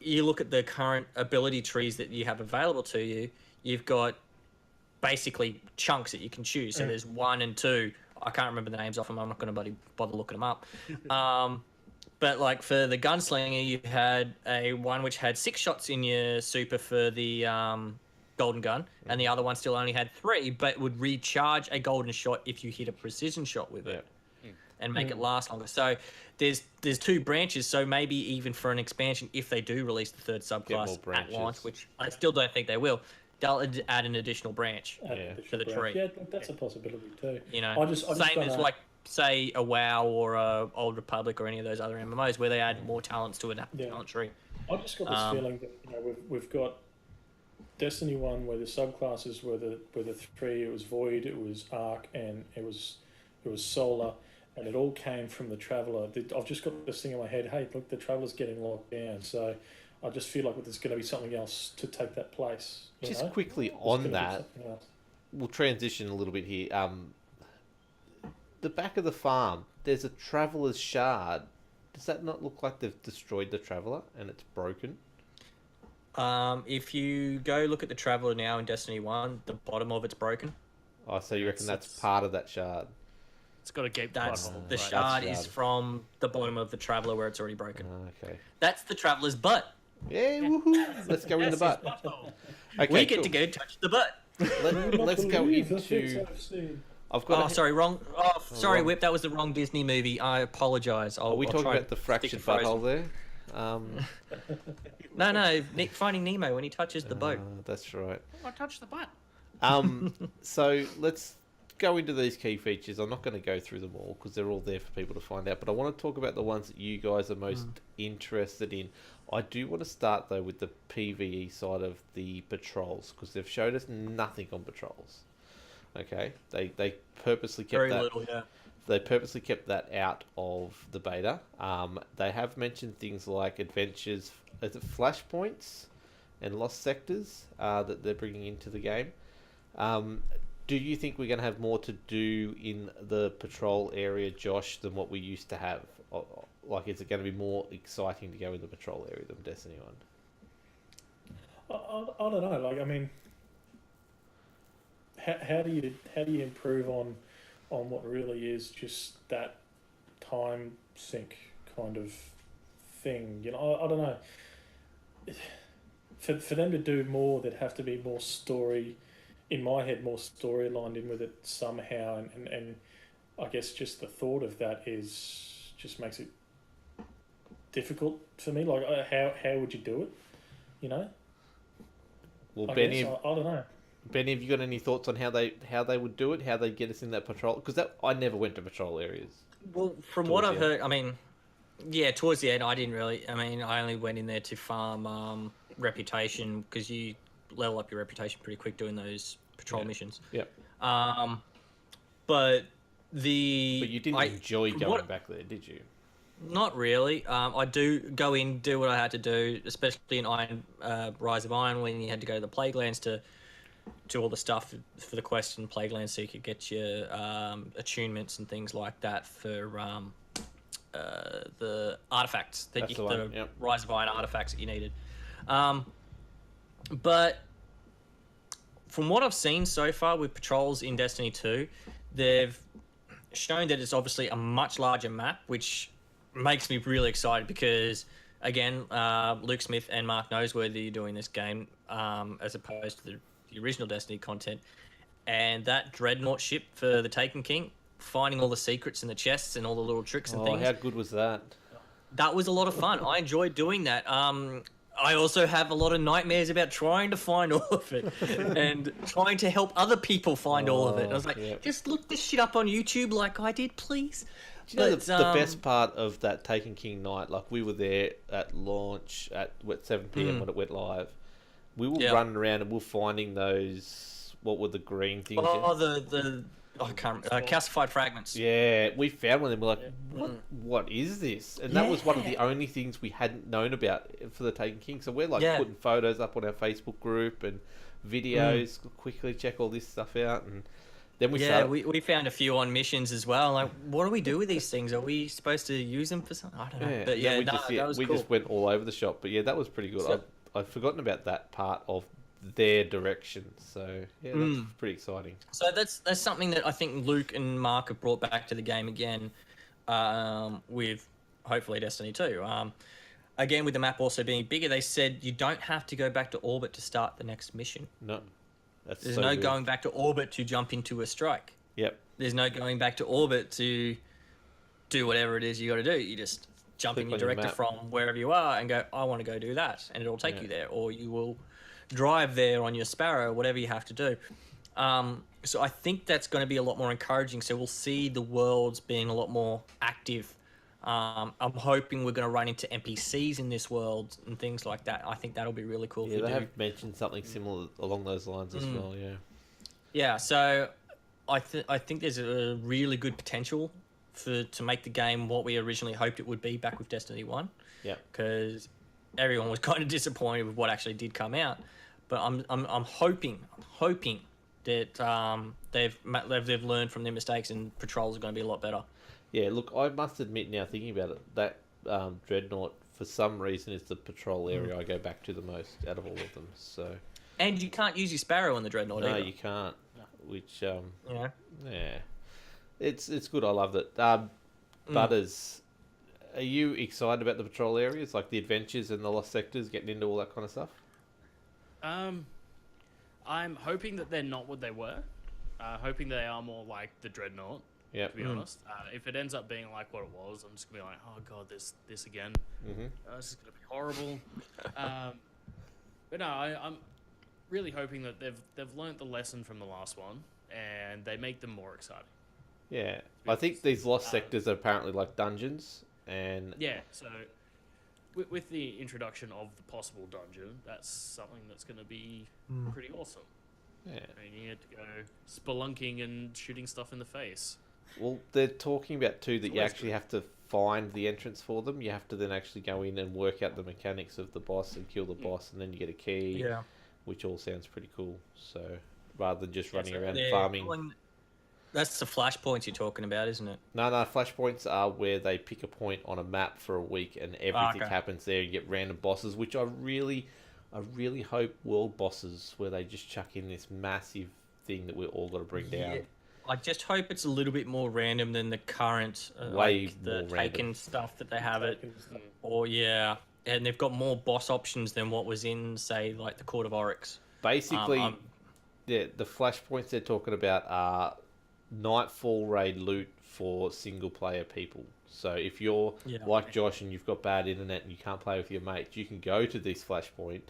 you look at the current ability trees that you have available to you. You've got basically chunks that you can choose. So there's 1 and 2. I can't remember the names of them. I'm not going to bother looking them up. But like for the gunslinger, you had a one which had 6 shots in your super for the golden gun, and the other one still only had 3, but would recharge a golden shot if you hit a precision shot with it, and make it last longer. So there's 2 branches. So maybe even for an expansion, if they do release the third more subclass at branches. launch, which I still don't think they will, they'll add an additional branch. Add Yeah. additional To the branch. tree. Yeah, that's a possibility too. You know, I just same as gonna- like say a WoW or a Old Republic or any of those other MMOs where they add more talents to a talent tree. I just got this feeling that we've got Destiny 1 where the subclasses were the 3. It was Void, it was Arc, and it was Solar, and it all came from the Traveller. I've just got this thing in my head. Hey, look, the Traveller's getting locked down. So I just feel like there's going to be something else to take that place. you just know? quickly There's gonna on be that, something else. we'll transition a little bit here. The back of the farm, there's a traveller's shard. Does that not look like they've destroyed the traveller and it's broken? If you go look at the Traveler now in Destiny 1, the bottom of it's broken. Oh, so you reckon that's It's- part of that shard? It's got a gate That's button, the right? shard That's is shard. from the bottom of the Traveler where it's already broken. Okay. That's the Traveler's butt. Yeah, woohoo! Let's go in the butt. Okay, We get cool. to go touch the butt. Let's go Believe the things into. I've seen. I've got. Oh, sorry, wrong. Oh, sorry, wrong. Whip. That was the wrong Disney movie. I apologize. Are we I'll talking try about the to stick fractured to Frozen. butthole there? No, Finding Nemo when he touches the boat. That's right. I touched the butt. So let's go into these key features. I'm not going to go through them all because they're all there for people to find out. But I want to talk about the ones that you guys are most interested in. I do want to start though with the PvE side of the patrols because they've showed us nothing on patrols. Okay, they purposely kept Very that. little, yeah. They purposely kept that out of the beta. They have mentioned things like adventures, is it flashpoints and lost sectors that they're bringing into the game. Do you think we're going to have more to do in the patrol area, Josh, than what we used to have? Like, is it going to be more exciting to go in the patrol area than Destiny 1? I don't know. Like, I mean, how do you improve on what really is just that time sink kind of thing? You know, I don't know. For them to do more, there'd have to be more story. In my head, more story lined in with it somehow, and I guess just the thought of that just makes it difficult for me. Like, how would you do it? You know. Well, I Benny, don't know. Benny, have you got any thoughts on how they would do it? How they get us in that patrol? Because I never went to patrol areas. Well, from what I've heard, I mean, yeah, towards the end, I didn't really. I mean, I only went in there to farm reputation because you level up your reputation pretty quick doing those patrol missions. Yep. But But you didn't enjoy going back there, did you? Not really. I do go in, do what I had to do, especially in Rise of Iron, when you had to go to the Plaguelands to do all the stuff for the quest in Plaguelands, so you could get your attunements and things like that for the artifacts Rise of Iron artifacts that you needed. But from what I've seen so far with patrols in Destiny 2, they've shown that it's obviously a much larger map, which makes me really excited because, again, Luke Smith and Mark Noseworthy are doing this game as opposed to the original Destiny content. And that Dreadnought ship for the Taken King, finding all the secrets in the chests and all the little tricks and things. How good was that? That was a lot of fun. I enjoyed doing that. I also have a lot of nightmares about trying to find all of it and trying to help other people find all of it. And I was like, just look this shit up on YouTube like I did, please. Do you know the best part of that Taken King night? Like, we were there at launch at 7 p.m. when it went live. We were running around and we were finding those, what were the green things? I can't remember. Calcified fragments. Yeah, we found one and we're like, what is this? And that was one of the only things we hadn't known about for the Taken King. So we're like putting photos up on our Facebook group and videos, quickly check all this stuff out. And then we found a few on missions as well. Like, what do we do with these things? Are we supposed to use them for something? I don't know. But that was cool. We just went all over the shop. But yeah, that was pretty good. So, I'd forgotten about that part of their direction, so yeah, that's pretty exciting. So that's something that I think Luke and Mark have brought back to the game again, with hopefully Destiny 2. Again, with the map also being bigger, they said you don't have to go back to orbit to start the next mission. No, there's no going back to orbit to jump into a strike. Yep. There's no going back to orbit to do whatever it is you got to do. You just jump in your director from wherever you are and go, I want to go do that, and it'll take you there, or you will drive there on your Sparrow, whatever you have to do. So I think that's going to be a lot more encouraging. So we'll see the worlds being a lot more active. I'm hoping we're going to run into NPCs in this world and things like that. I think that'll be really cool. Yeah, they have mentioned something similar along those lines as well. Yeah. Yeah. So I think there's a really good potential to make the game what we originally hoped it would be back with Destiny 1. Yeah. Because everyone was kind of disappointed with what actually did come out, but I'm hoping that they've learned from their mistakes and patrols are going to be a lot better. Yeah, look, I must admit now, thinking about it, that Dreadnought for some reason is the patrol area I go back to the most out of all of them. So. And you can't use your Sparrow in the Dreadnought either. No, you can't. Which yeah, it's good. I love that. Butters. Are you excited about the patrol areas, like the adventures and the lost sectors, getting into all that kind of stuff? I'm hoping that they're not what they were. Hoping they are more like the Dreadnought. Yeah. To be honest, if it ends up being like what it was, I'm just gonna be like, oh god, this again. This is gonna be horrible. But no, really hoping that they've learnt the lesson from the last one and they make them more exciting. Yeah, I think these lost sectors are apparently like dungeons, and Yeah, so with the introduction of the possible dungeon, that's something that's going to be pretty awesome. yeah. I mean, you get to go spelunking and shooting stuff in the face. Well, they're talking about too that you always actually have to find the entrance for them. You have to then actually go in and work out the mechanics of the boss and kill the boss, and then you get a key. Yeah. Which all sounds pretty cool. So rather than just running so around They're farming. That's the flashpoints you're talking about, isn't it? No, flashpoints are where they pick a point on a map for a week and everything Okay. happens there. You get random bosses, which I really hope world bosses where they just chuck in this massive thing that we're all got to bring down. Yeah. I just hope it's a little bit more random than the current, Way like the more random. Taken stuff that they have it. Taken stuff. Or yeah, and they've got more boss options than what was in, say, like the Court of Oryx. Basically, I'm- the flashpoints they're talking about are Nightfall raid loot for single player people. So if you're Yeah. like Josh and you've got bad internet and you can't play with your mates, you can go to this flashpoint.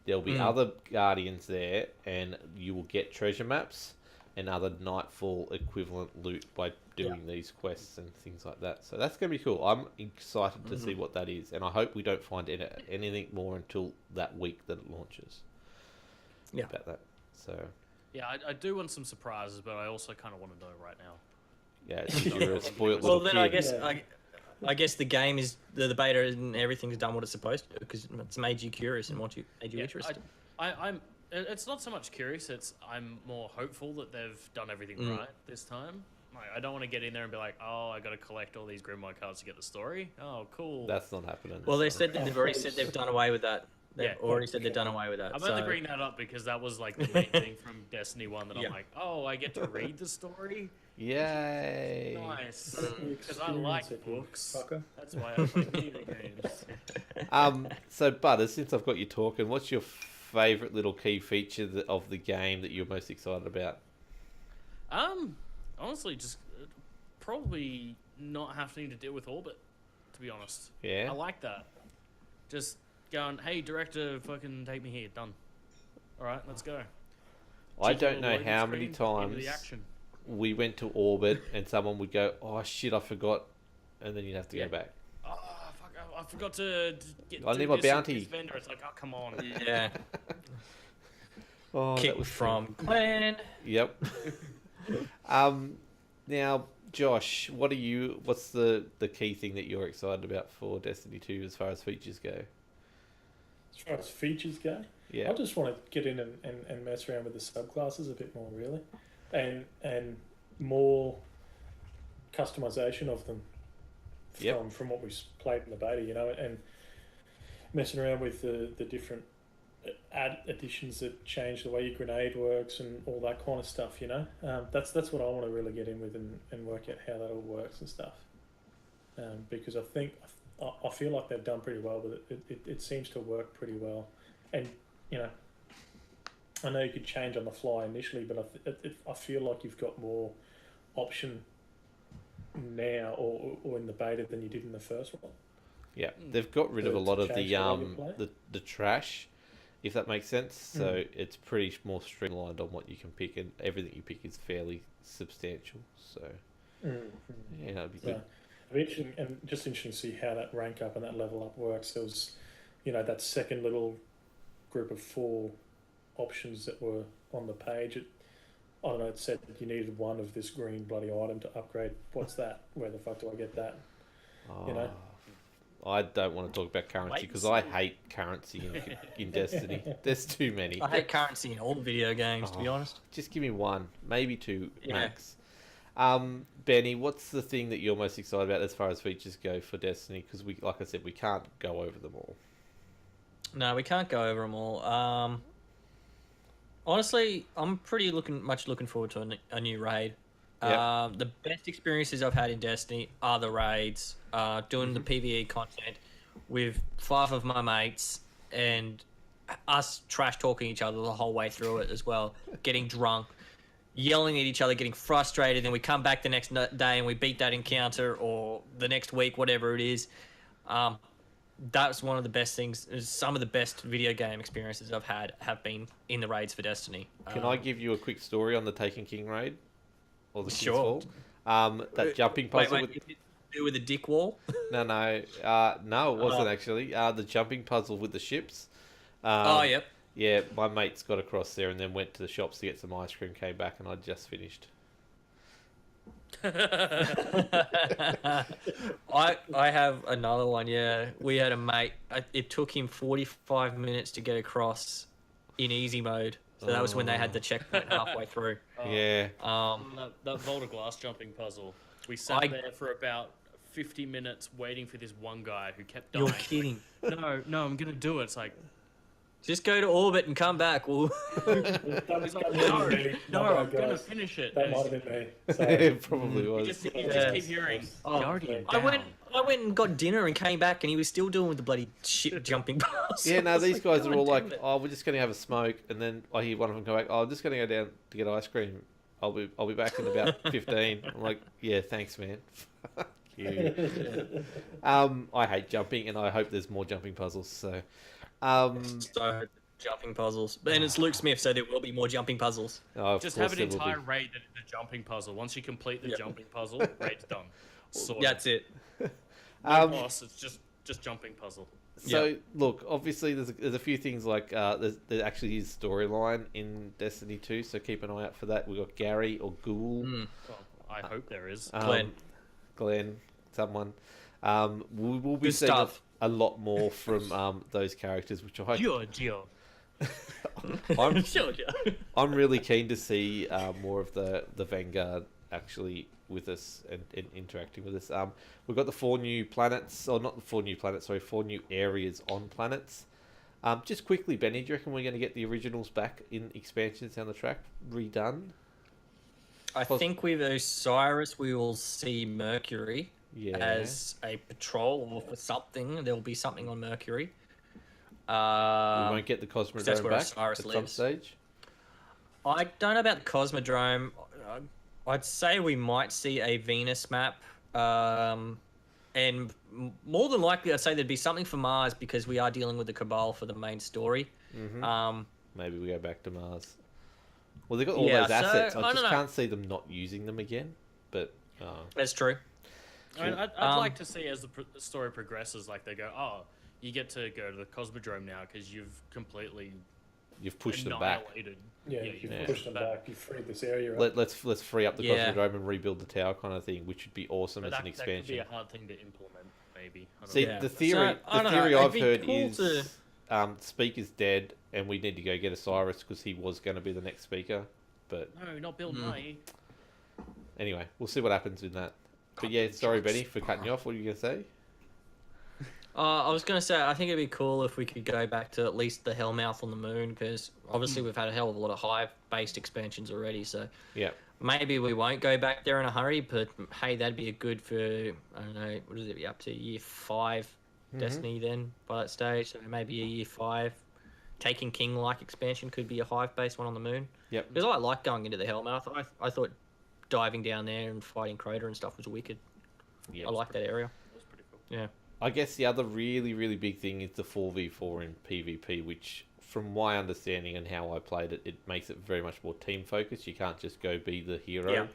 There'll be other guardians there, and you will get treasure maps and other Nightfall equivalent loot by doing these quests and things like that. So that's going to be cool. I'm excited to see what that is, and I hope we don't find anything more until that week that it launches. Yeah. About that. So Yeah, I do want some surprises, but I also kind of want to know right now. yeah, you're a spoiled Well, little then kid. I guess the game is the beta and everything's done what it's supposed to do because it's made you curious and made you interested. I'm. It's not so much curious. It's I'm more hopeful that they've done everything right this time. Like, I don't want to get in there and be like, oh, I got to collect all these Grimoire cards to get the story. Oh, cool. That's not happening. Well, they've already said they've done away with that. They've Yeah. already said they've done away with that. I'm so... only bringing that up because that was like the main thing from Destiny 1 that Yeah. I'm like, oh, I get to read the story? Yay! Nice. Because I like Experience it, you books. fucker. That's why I play video games. So Butters, since I've got you talking, what's your favourite little key feature of the game that you're most excited about? Honestly, just probably not having to deal with Orbit, to be honest. Yeah? I like that. Just going, hey, director, fucking take me here. Done. All right, let's go. I Cheeky don't little know loading how many screen, into times the action. we went to Orbit and someone would go, oh shit, I forgot, and then you'd have to Yeah. go back. Oh, fuck, I forgot to get I do need my this with bounty. this vendor. It's like, oh, come on. Yeah. Oh, Kick that was from Glenn. Yep. Now, Josh, what's the key thing that you're excited about for Destiny 2 as far as features go? As far as features go, Yeah. I just want to get in and mess around with the subclasses a bit more, really, and more customization of them from what we played in the beta, and messing around with the different additions that change the way your grenade works and all that kind of stuff. That's what I want to really get in with and work out how that all works and stuff. Because I feel like they've done pretty well with it. It seems to work pretty well, and I know you could change on the fly initially, but I feel like you've got more option now or in the beta than you did in the first one. Yeah, they've got rid of a To lot of change the the way you play. the trash, if that makes sense. So it's pretty more streamlined on what you can pick, and everything you pick is fairly substantial. So yeah, it'd be So, good. it'd be interesting, and just interesting to see how that rank up and that level up works. There was, that second little group of 4 options that were on the page. I don't know. It said that you needed one of this green bloody item to upgrade. What's that? Where the fuck do I get that? I don't want to talk about currency Wait and because I see. hate currency in Destiny. There's too many. I hate currency in all the video games, to be honest. Just give me one, maybe 2 Yeah. max. Benny, what's the thing that you're most excited about as far as features go for Destiny? Because like I said, we can't go over them all. No, we can't go over them all. Honestly, I'm much looking forward to a new raid. Yep. The best experiences I've had in Destiny are the raids, doing the PvE content with 5 of my mates and us trash talking each other the whole way through it as well, getting drunk, yelling at each other, getting frustrated, then we come back the next day and we beat that encounter or the next week, whatever it is. that's one of the best things. Some of the best video game experiences I've had have been in the raids for Destiny. Can I give you a quick story on the Taken King raid? Or the King's Sure. Fall? That jumping puzzle Wait, is it to do with the dick wall? No, no, it wasn't actually. The jumping puzzle with the ships. Yep. Yeah, my mates got across there and then went to the shops to get some ice cream, came back, and I'd just finished. I have another one. Yeah, we had a mate. It took him 45 minutes to get across in easy mode. So that was when they had the checkpoint halfway through. Yeah. That Volta Glass jumping puzzle. We sat I- there for about 50 minutes waiting for this one guy who kept dying. You're kidding. No, I'm gonna do it. It's like, Just go to orbit and come back. Well, That he's was like, that might have been me. no, My I'm bad, gonna guys. finish it. That And might have been me. It So, probably was. you just Yeah. keep hearing, Oh, Guardian I went down. and got dinner and came back, and he was still doing the bloody shit jumping pass. Yeah, no, I was these guys are all "God like, damn it." oh, we're just going to have a smoke. And then I hear one of them go back, oh, I'm just going to go down to get ice cream. I'll be back in about 15. I'm like, yeah, thanks, man. Fuck you. I hate jumping, and I hope there's more jumping puzzles. So, So jumping puzzles, and it's Luke Smith, so there will be more jumping puzzles. of Just course have an there will be. entire raid that is the jumping puzzle. Once you complete the Yep. jumping puzzle, raid's done. Sorted. That's it. No Um, boss, it's just jumping puzzle. So look, obviously there's a few things like there actually is storyline in Destiny 2, so keep an eye out for that. We've got Gary or Ghoul, Mm. Well, I hope there is. Glenn, someone. We'll be Good seeing stuff. a lot more from those characters, which I hope. Gio. I'm Sure, I'm really keen to see more of the Vanguard actually with us and interacting with us. We've got the 4 new planets, or not the 4 new planets, sorry, 4 new areas on planets. Just quickly, Benny, do you reckon we're going to get the originals back in expansions down the track, redone? I think with Osiris, we will see Mercury Yeah. as a patrol or for something. There will be something on Mercury. We won't get the that's Cosmodrome where back Osiris at some lives. stage. I don't know about the Cosmodrome. I'd say we might see a Venus map. And more than likely, I'd say there'd be something for Mars because we are dealing with the Cabal for the main story. Mhm. Maybe we go back to Mars. Well, they've got all Yeah, those so, assets. I I don't just know. can't see them not using them again. But That's true. I mean, I'd Um, like to see as the story progresses, like they go, oh, you get to go to the Cosmodrome now because you've completely you've pushed them back. annihilated. yeah, you've Yeah. pushed them back. You've freed this area up. Let's free up the Yeah. Cosmodrome and rebuild the tower kind of thing, which would be awesome But as that, an that could be expansion. a hard thing to implement, maybe. I don't See, know. Yeah. the So, theory, I don't know, it'd I've be heard cool is to- Speaker's dead, and we need to go get Osiris because he was going to be the next speaker. But No, not Bill Hmm. Nye. anyway, we'll see what happens with that. But yeah, sorry, Benny, for cutting you off. What were you going to say? I was going to say, I think it'd be cool if we could go back to at least the Hellmouth on the moon, because obviously we've had a hell of a lot of Hive-based expansions already, so Yeah, maybe we won't go back there in a hurry, but hey, that'd be a good for, I don't know, what does it be up to, year 5 Destiny then, by that stage, so maybe a year 5 Taking King-like expansion could be a Hive-based one on the moon. yep. Because I like going into the Hellmouth. I thought diving down there and fighting Crota and stuff was wicked. Yep. I like that area. That was pretty cool. Yeah. I guess the other really, really big thing is the 4v4 in PvP, which, from my understanding and how I played it, it makes it very much more team focused. You can't just go be the hero.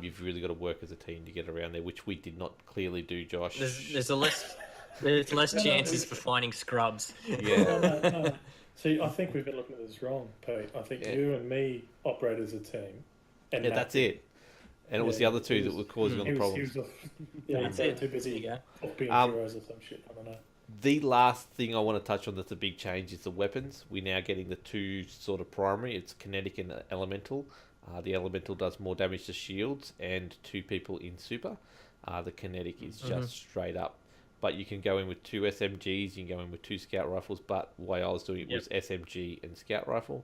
You've really got to work as a team to get around there, which we did not clearly do, Josh. There's less chances for finding scrubs. Yeah, No. See, I think we've been looking at this wrong, Pete. I think Yeah. you and me operate as a team. And yeah, Matt that's it. And it was the Yeah, other two he that was- were causing all He the was, problems. yeah, That's they were it. too There busy you go. off being heroes or some shit. I don't know. The last thing I want to touch on that's a big change is the weapons. We're now getting the 2 sort of primary. It's kinetic and elemental. The elemental does more damage to shields and 2 people in super. The kinetic is just straight up. But you can go in with 2 SMGs, you can go in with 2 scout rifles, but the way I was doing it was SMG and scout rifle.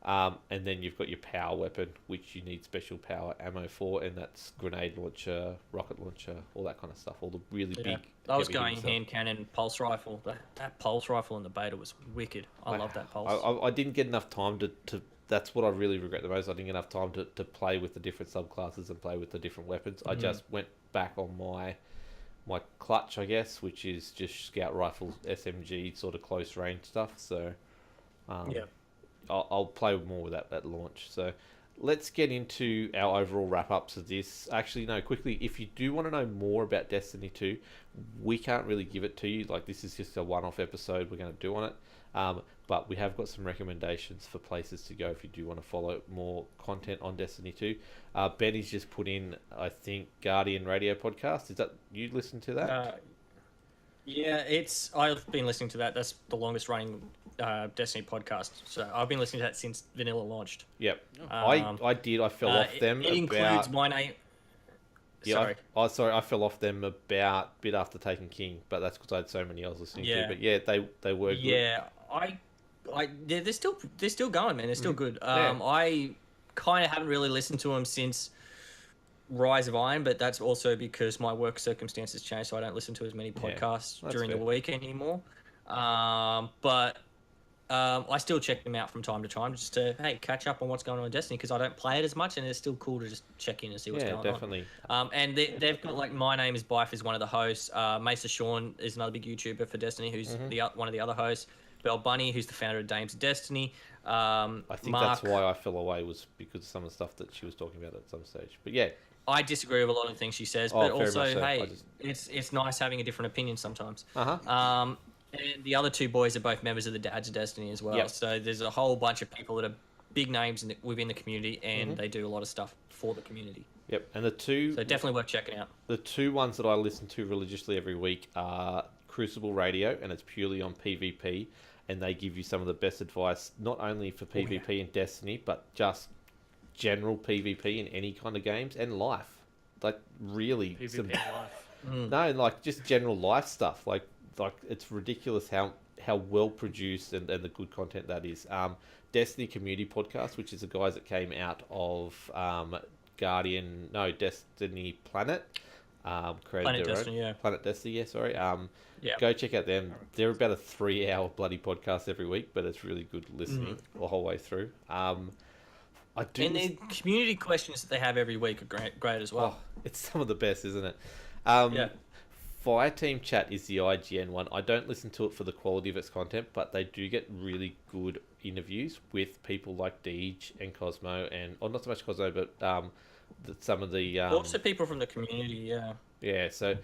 And then you've got your power weapon, which you need special power ammo for, and that's grenade launcher, rocket launcher, all that kind of stuff. All the really Yeah. big. I was heavy going hitting stuff. hand cannon, pulse rifle. That pulse rifle in the beta was wicked. I love that pulse. I didn't get enough time to. That's what I really regret the most. I didn't get enough time to play with the different subclasses and play with the different weapons. I just went back on my my clutch, I guess, which is just scout rifles, SMG, sort of close range stuff. So Yeah. I'll play more with that at launch. So let's get into our overall wrap-ups of this. Actually, no, quickly, if you do want to know more about Destiny 2, we can't really give it to you. Like, this is just a one-off episode we're going to do on it. But we have got some recommendations for places to go if you do want to follow more content on Destiny 2. Benny's just put in, I think, Guardian Radio podcast. Is that, you listen to that? Yeah, I've been listening to that. That's the longest running Destiny podcast. So I've been listening to that since Vanilla launched. Yep. I did. I fell off them It includes my name. Yeah, sorry. I fell off them about a bit after taking King, but that's because I had so many I was listening to. But yeah, they were good. Yeah, they're still going, man. They're still good. Yeah. I kind of haven't really listened to them since Rise of Iron, but that's also because my work circumstances changed, so I don't listen to as many podcasts during the week anymore. But I still check them out from time to time just to catch up on what's going on in Destiny, because I don't play it as much, and it's still cool to just check in and see what's going definitely. on. And they've got, like, My Name is Bife is one of the hosts. Mesa Sean is another big YouTuber for Destiny, who's one of the other hosts. Bell Bunny, who's the founder of Dames of Destiny. I think that's why I fell away, was because of some of the stuff that she was talking about at some stage. But yeah, I disagree with a lot of things she says, but also, it's nice having a different opinion sometimes. And the other two boys are both members of the Dads of Destiny as well. Yep. So there's a whole bunch of people that are big names within the community, and they do a lot of stuff for the community. Yep. And so definitely worth checking out. The two ones that I listen to religiously every week are Crucible Radio, and it's purely on PvP, and they give you some of the best advice, not only for PvP and Destiny, but just general PvP in any kind of games and life. Like, really, PvP and life. No, like, just general life stuff. Like it's ridiculous how well produced and the good content that is. Destiny Community Podcast, which is the guys that came out of Destiny Planet. Planet Destiny, Planet Destiny, yeah, sorry. Go check out them. They're about a 3-hour bloody podcast every week, but it's really good listening the whole way through. And the community questions that they have every week are great as well. Oh, it's some of the best, isn't it? Fireteam Chat is the IGN one. I don't listen to it for the quality of its content, but they do get really good interviews with people like Deej and Cosmo, or not so much Cosmo, but some of the also people from the community. Yeah, so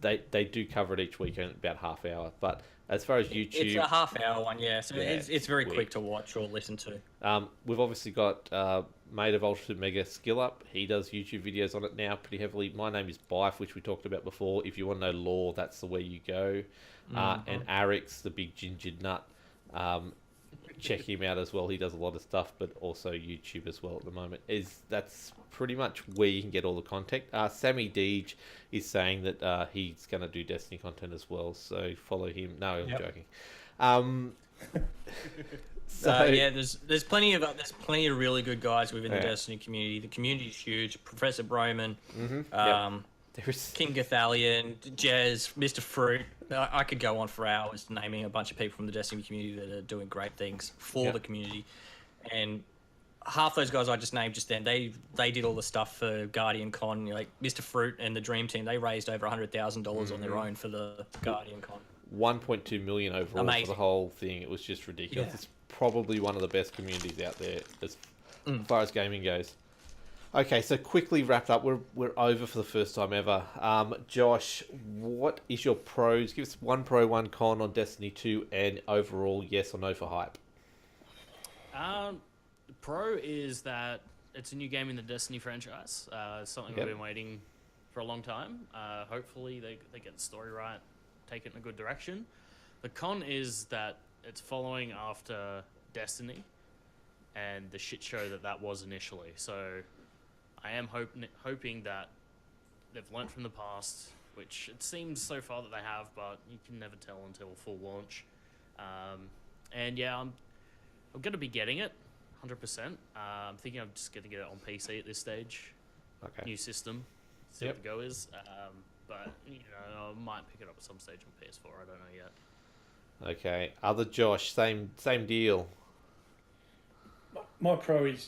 they do cover it each week in about half hour. But as far as YouTube, it's a half-hour one, so it's very quick to watch or listen to. We've obviously got Mate of Ultra Mega Skill Up. He does YouTube videos on it now pretty heavily. My Name is Bife, which we talked about before. If you want to know lore, that's the way you go. And Arix, the big gingered nut. Check him out as well. He does a lot of stuff, but also YouTube as well at the moment. That's pretty much where you can get all the content. Sammy Deej is saying that he's going to do Destiny content as well, so follow him. No, I'm joking. There's plenty of really good guys within the Destiny community. The community is huge. Professor Broman, King Gathalion, Jez, Mr. Fruit. I could go on for hours naming a bunch of people from the Destiny community that are doing great things for the community. And half those guys I just named just then, they did all the stuff for Guardian Con. Like Mr. Fruit and the Dream Team, they raised over $100,000 on their own for the Guardian Con. 1.2 million overall for the whole thing. It was just ridiculous. It's probably one of the best communities out there as far as gaming goes. Okay, so quickly wrapped up. We're over for the first time ever. Josh, what is your pros? Give us 1 pro, 1 con on Destiny 2, and overall yes or no for hype. Pro is that it's a new game in the Destiny franchise. It's something we've been waiting for a long time. Hopefully they get the story right, take it in a good direction. The con is that it's following after Destiny and the shit show that was initially. So I am hoping that they've learnt from the past, which it seems so far that they have, but you can never tell until full launch. And yeah, I'm going to be getting it, 100%. I'm thinking I'm just going to get it on PC at this stage. Okay. New system, see what the go is. But I might pick it up at some stage on PS4. I don't know yet. Okay, other Josh, same deal. My pro is,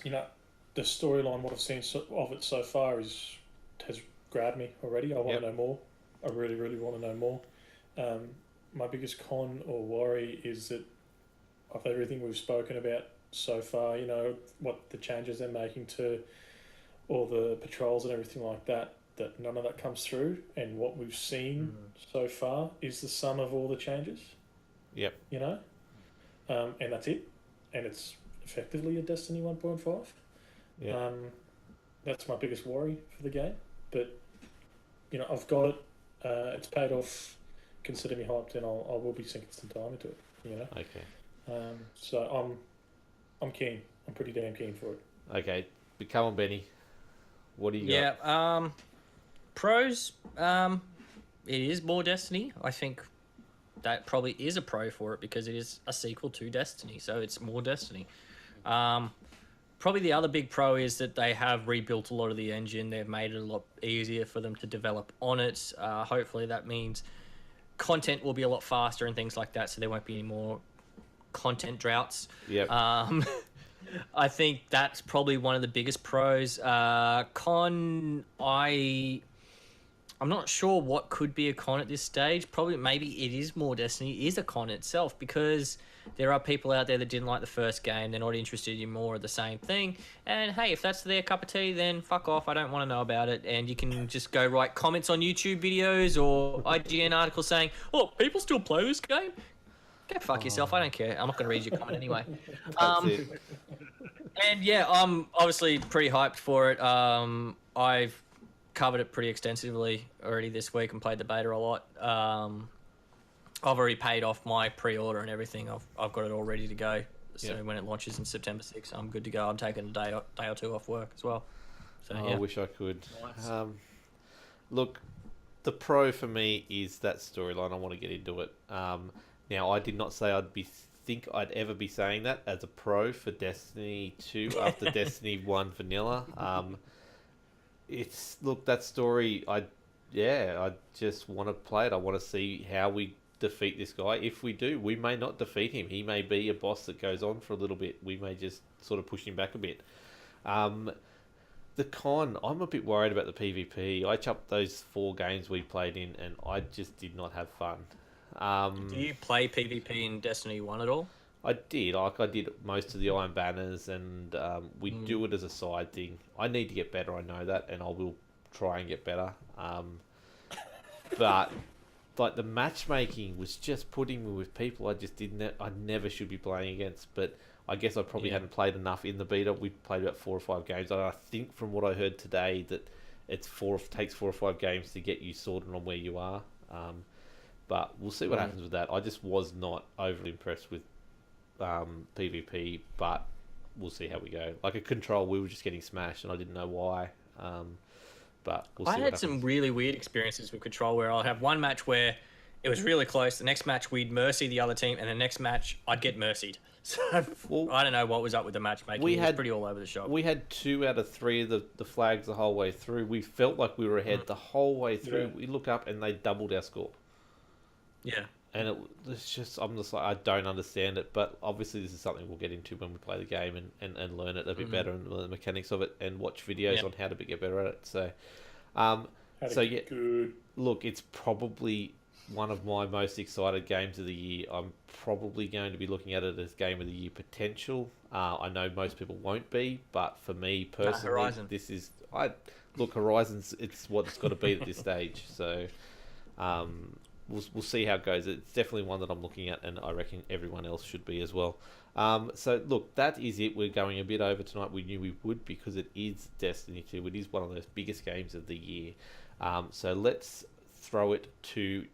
the storyline, what I've seen of it so far has grabbed me already. I want to know more. I really, really want to know more. My biggest con or worry is that of everything we've spoken about so far, what the changes they're making to all the patrols and everything like that, that none of that comes through. And what we've seen so far is the sum of all the changes, Yep. And that's it. And it's effectively a Destiny 1.5. Yeah. That's my biggest worry for the game. But, I've got it. It's paid off. Consider me hyped, and I will be sinking some time into it, Okay. So I'm keen. I'm pretty damn keen for it. Okay. But come on, Benny. What do you got? Yeah. Pros. It is more Destiny. I think that probably is a pro for it because it is a sequel to Destiny, so it's more Destiny. Probably the other big pro is that they have rebuilt a lot of the engine. They've made it a lot easier for them to develop on it. Hopefully that means content will be a lot faster and things like that, so there won't be any more content droughts. Yep. I think that's probably one of the biggest pros. Con, I'm not sure what could be a con at this stage. Probably, maybe it is more Destiny is a con itself because there are people out there that didn't like the first game. They're not interested in more of the same thing. And hey, if that's their cup of tea, then fuck off. I don't want to know about it. And you can just go write comments on YouTube videos or IGN articles saying, "Oh, people still play this game." Go fuck yourself. I don't care. I'm not going to read your comment anyway. That's it. And yeah, I'm obviously pretty hyped for it. I've covered it pretty extensively already this week and played the beta a lot. I've already paid off my pre-order and everything. I've got it all ready to go. So Yep. when it launches in September 6th, I'm good to go. I'm taking a day or two off work as well. So I yeah. wish I could. Nice. Look, the pro for me is that storyline. I want to get into it. Now, I did not say think I'd ever be saying that as a pro for Destiny 2 after Destiny 1 vanilla. That story. I just want to play it. I want to see how we defeat this guy. If we do, we may not defeat him. He may be a boss that goes on for a little bit. We may just sort of push him back a bit. The con, I'm a bit worried about the PvP. I chopped those 4 games we played in, and I just did not have fun. Do you play PvP in Destiny 1 at all? I did. I did most of the Iron Banners, and we do it as a side thing. I need to get better. I know that, and I will try and get better. But like the matchmaking was just putting me with people I never should be playing against. But I guess I probably hadn't played enough in the beta. We played about 4 or 5 games. And I think from what I heard today that takes 4 or 5 games to get you sorted on where you are. But we'll see what happens with that. I just was not overly impressed with PvP, but we'll see how we go. Like a Control, we were just getting smashed, and I didn't know why. But we'll see. I had some really weird experiences with Control where I'll have one match where it was really close. The next match we'd mercy the other team, and the next match I'd get mercied. So I don't know what was up with the matchmaking. It was pretty all over the shop. We had 2 out of 3 of the flags the whole way through. We felt like we were ahead the whole way through. Yeah. We look up and they doubled our score. Yeah. And it's just, I'm just like, I don't understand it. But obviously, this is something we'll get into when we play the game and learn it a bit better and learn the mechanics of it and watch videos on how to get better at it. So, Good. look, it's probably one of my most excited games of the year. I'm probably going to be looking at it as game of the year potential. I know most people won't be, but for me personally, Horizon. this is Horizon's. It's what it's got to be at this stage. So, we'll see how it goes. It's definitely one that I'm looking at, and I reckon everyone else should be as well. So look, that is it. We're going a bit over tonight. We knew we would because it is Destiny 2. It is one of those biggest games of the year. So let's throw it to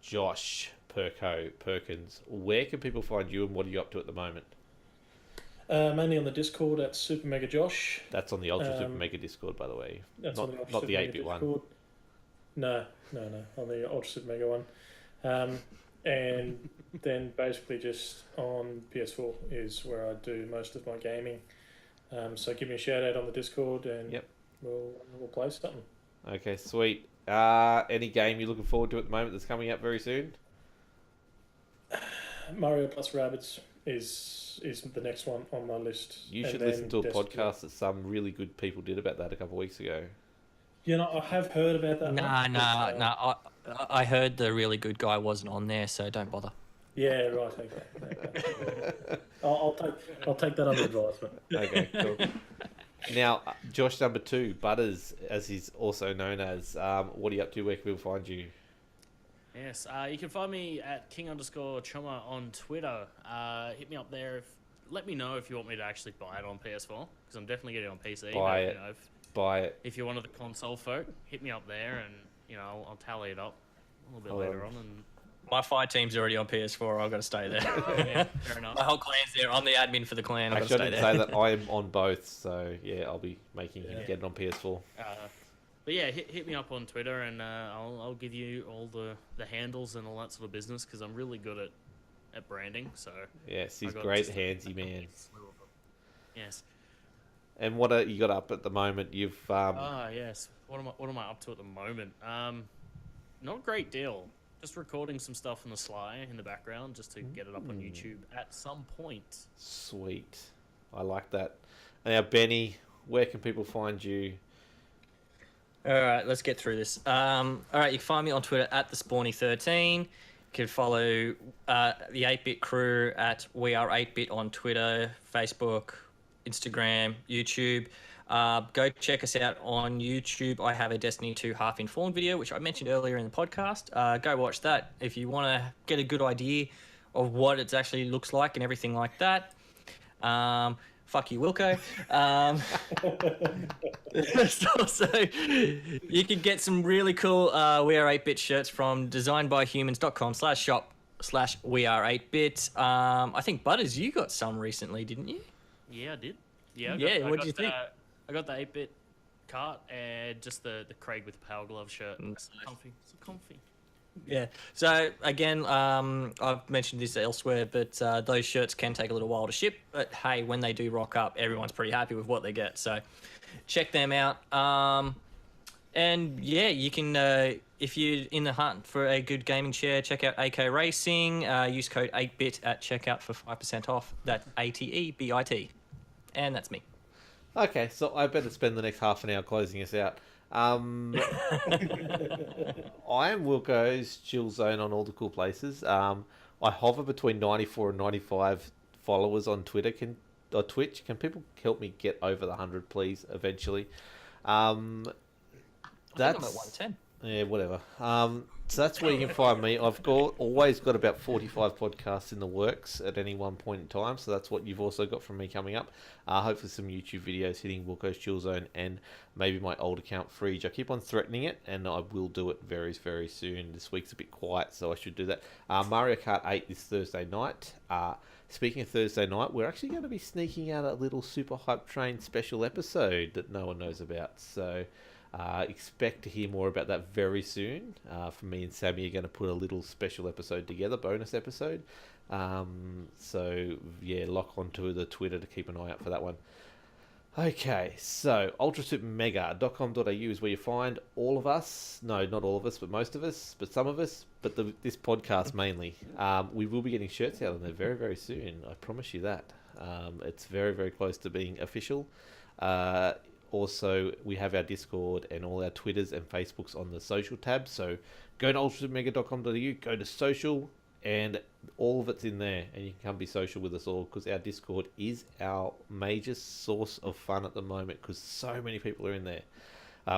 Josh Perkins. Where can people find you, and what are you up to at the moment? Mainly on the Discord at Super Mega Josh. That's on the Ultra Super Mega Discord, by the way. That's Not on the Ultra not Super the Mega 8-bit one. Discord. No, on the Ultra Super Mega one. And then basically just on PS4 is where I do most of my gaming. So give me a shout out on the Discord, and we'll play something. Okay, sweet. Any game you're looking forward to at the moment that's coming out very soon? Mario plus Rabbids is the next one on my list. You And should then listen to a Destiny. podcast that some really good people did about that a couple of weeks ago. You know, I have heard about that. Nah, one, nah, but, nah. I heard the really good guy wasn't on there, so don't bother. Yeah, right. Okay. I'll take that under advisement. Okay, cool. Now, Josh number 2, Butters, as he's also known as. What are you up to? Where can people find you? Yes, you can find me at king_choma on Twitter. Hit me up there. Let me know if you want me to actually buy it on PS4, because I'm definitely getting it on PC. Buy but, it. You know, Buy it. if you're one of the console folk, hit me up there, and I'll tally it up a little bit Hold later on. on. And My fight team's already on PS4. I've got to stay there. yeah, fair enough. My whole clan's there. I'm the admin for the clan. I've got to Actually, I stay didn't there. say that I am on both, so yeah, I'll be making him Yeah. get it on PS4. But yeah, hit me up on Twitter, and I'll give you all the handles and all that sort of business, because I'm really good at branding. So Yes, he's I got great, just handsy man. yes. And what are you got up at the moment? You've Yes. What am I up to at the moment? Not a great deal. Just recording some stuff on the sly in the background, just to get it up on YouTube at some point. sweet. I like that. Now, Benny, where can people find you? All right, let's get through this. All right, you can find me on Twitter at thespawny13. You can follow the 8-Bit crew at We Are 8-Bit on Twitter, Facebook, Instagram, YouTube. Go check us out on YouTube. I have a Destiny 2 half-informed video, which I mentioned earlier in the podcast. Go watch that if you want to get a good idea of what it actually looks like and everything like that. Fuck you, Wilco. Also, you can get some really cool We Are 8-Bit shirts from designedbyhumans.com/shop/We Are 8-Bit. I think, Butters, you got some recently, didn't you? Yeah, I did. Yeah. Yeah, what'd you think? I got the 8-bit cart and just the Craig with the Power Glove shirt. Nice. Comfy. So comfy. Yeah. So again, I've mentioned this elsewhere, but those shirts can take a little while to ship. But hey, when they do rock up, everyone's pretty happy with what they get. So check them out. And yeah, you can if you're in the hunt for a good gaming chair, check out AK Racing. Use code 8bit at checkout for 5% off. That's ATEBIT, and that's me. Okay, so I better spend the next half an hour closing us out. I am Wilco's Chill Zone on all the cool places. I hover between 94 and 95 followers on Twitter or Twitch. Can people help me get over the 100, please, eventually? I think I'm at 110. Yeah, whatever. So that's where you can find me. I've always got about 45 podcasts in the works at any one point in time, so that's what you've also got from me coming up. Hopefully some YouTube videos hitting Wilco's Chill Zone and maybe my old account Fridge. I keep on threatening it, and I will do it very, very soon. This week's a bit quiet, so I should do that. Mario Kart 8 this Thursday night. Speaking of Thursday night, we're actually going to be sneaking out a little Super Hype Train special episode that no one knows about, so... expect to hear more about that very soon. From me and Sammy are going to put a little special episode together, bonus episode. So yeah, lock onto the Twitter to keep an eye out for that one. Okay, so ultrasupermega.com.au is where you find all of us. No, not all of us, but most of us, but some of us, but this podcast mainly. We will be getting shirts out on there very, very soon. I promise you that. It's very, very close to being official. Also, we have our Discord and all our Twitters and Facebooks on the social tab. So go to ultrasupermega.com.au, go to social, and all of it's in there. And you can come be social with us all, because our Discord is our major source of fun at the moment, because so many people are in there.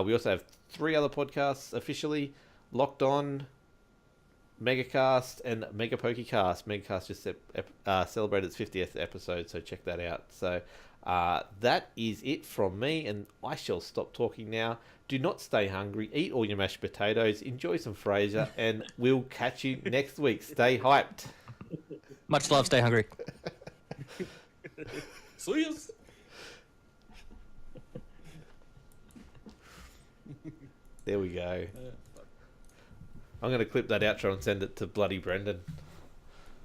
We also have 3 other podcasts officially: Locked On, Megacast, and Mega Pokecast. Megacast just celebrated its 50th episode, so check that out. So that is it from me, and I shall stop talking now. Do not stay hungry. Eat all your mashed potatoes. Enjoy some Frasier, and we'll catch you next week. Stay hyped. Much love. Stay hungry. See yous. There we go. I'm going to clip that outro and send it to bloody Brendan.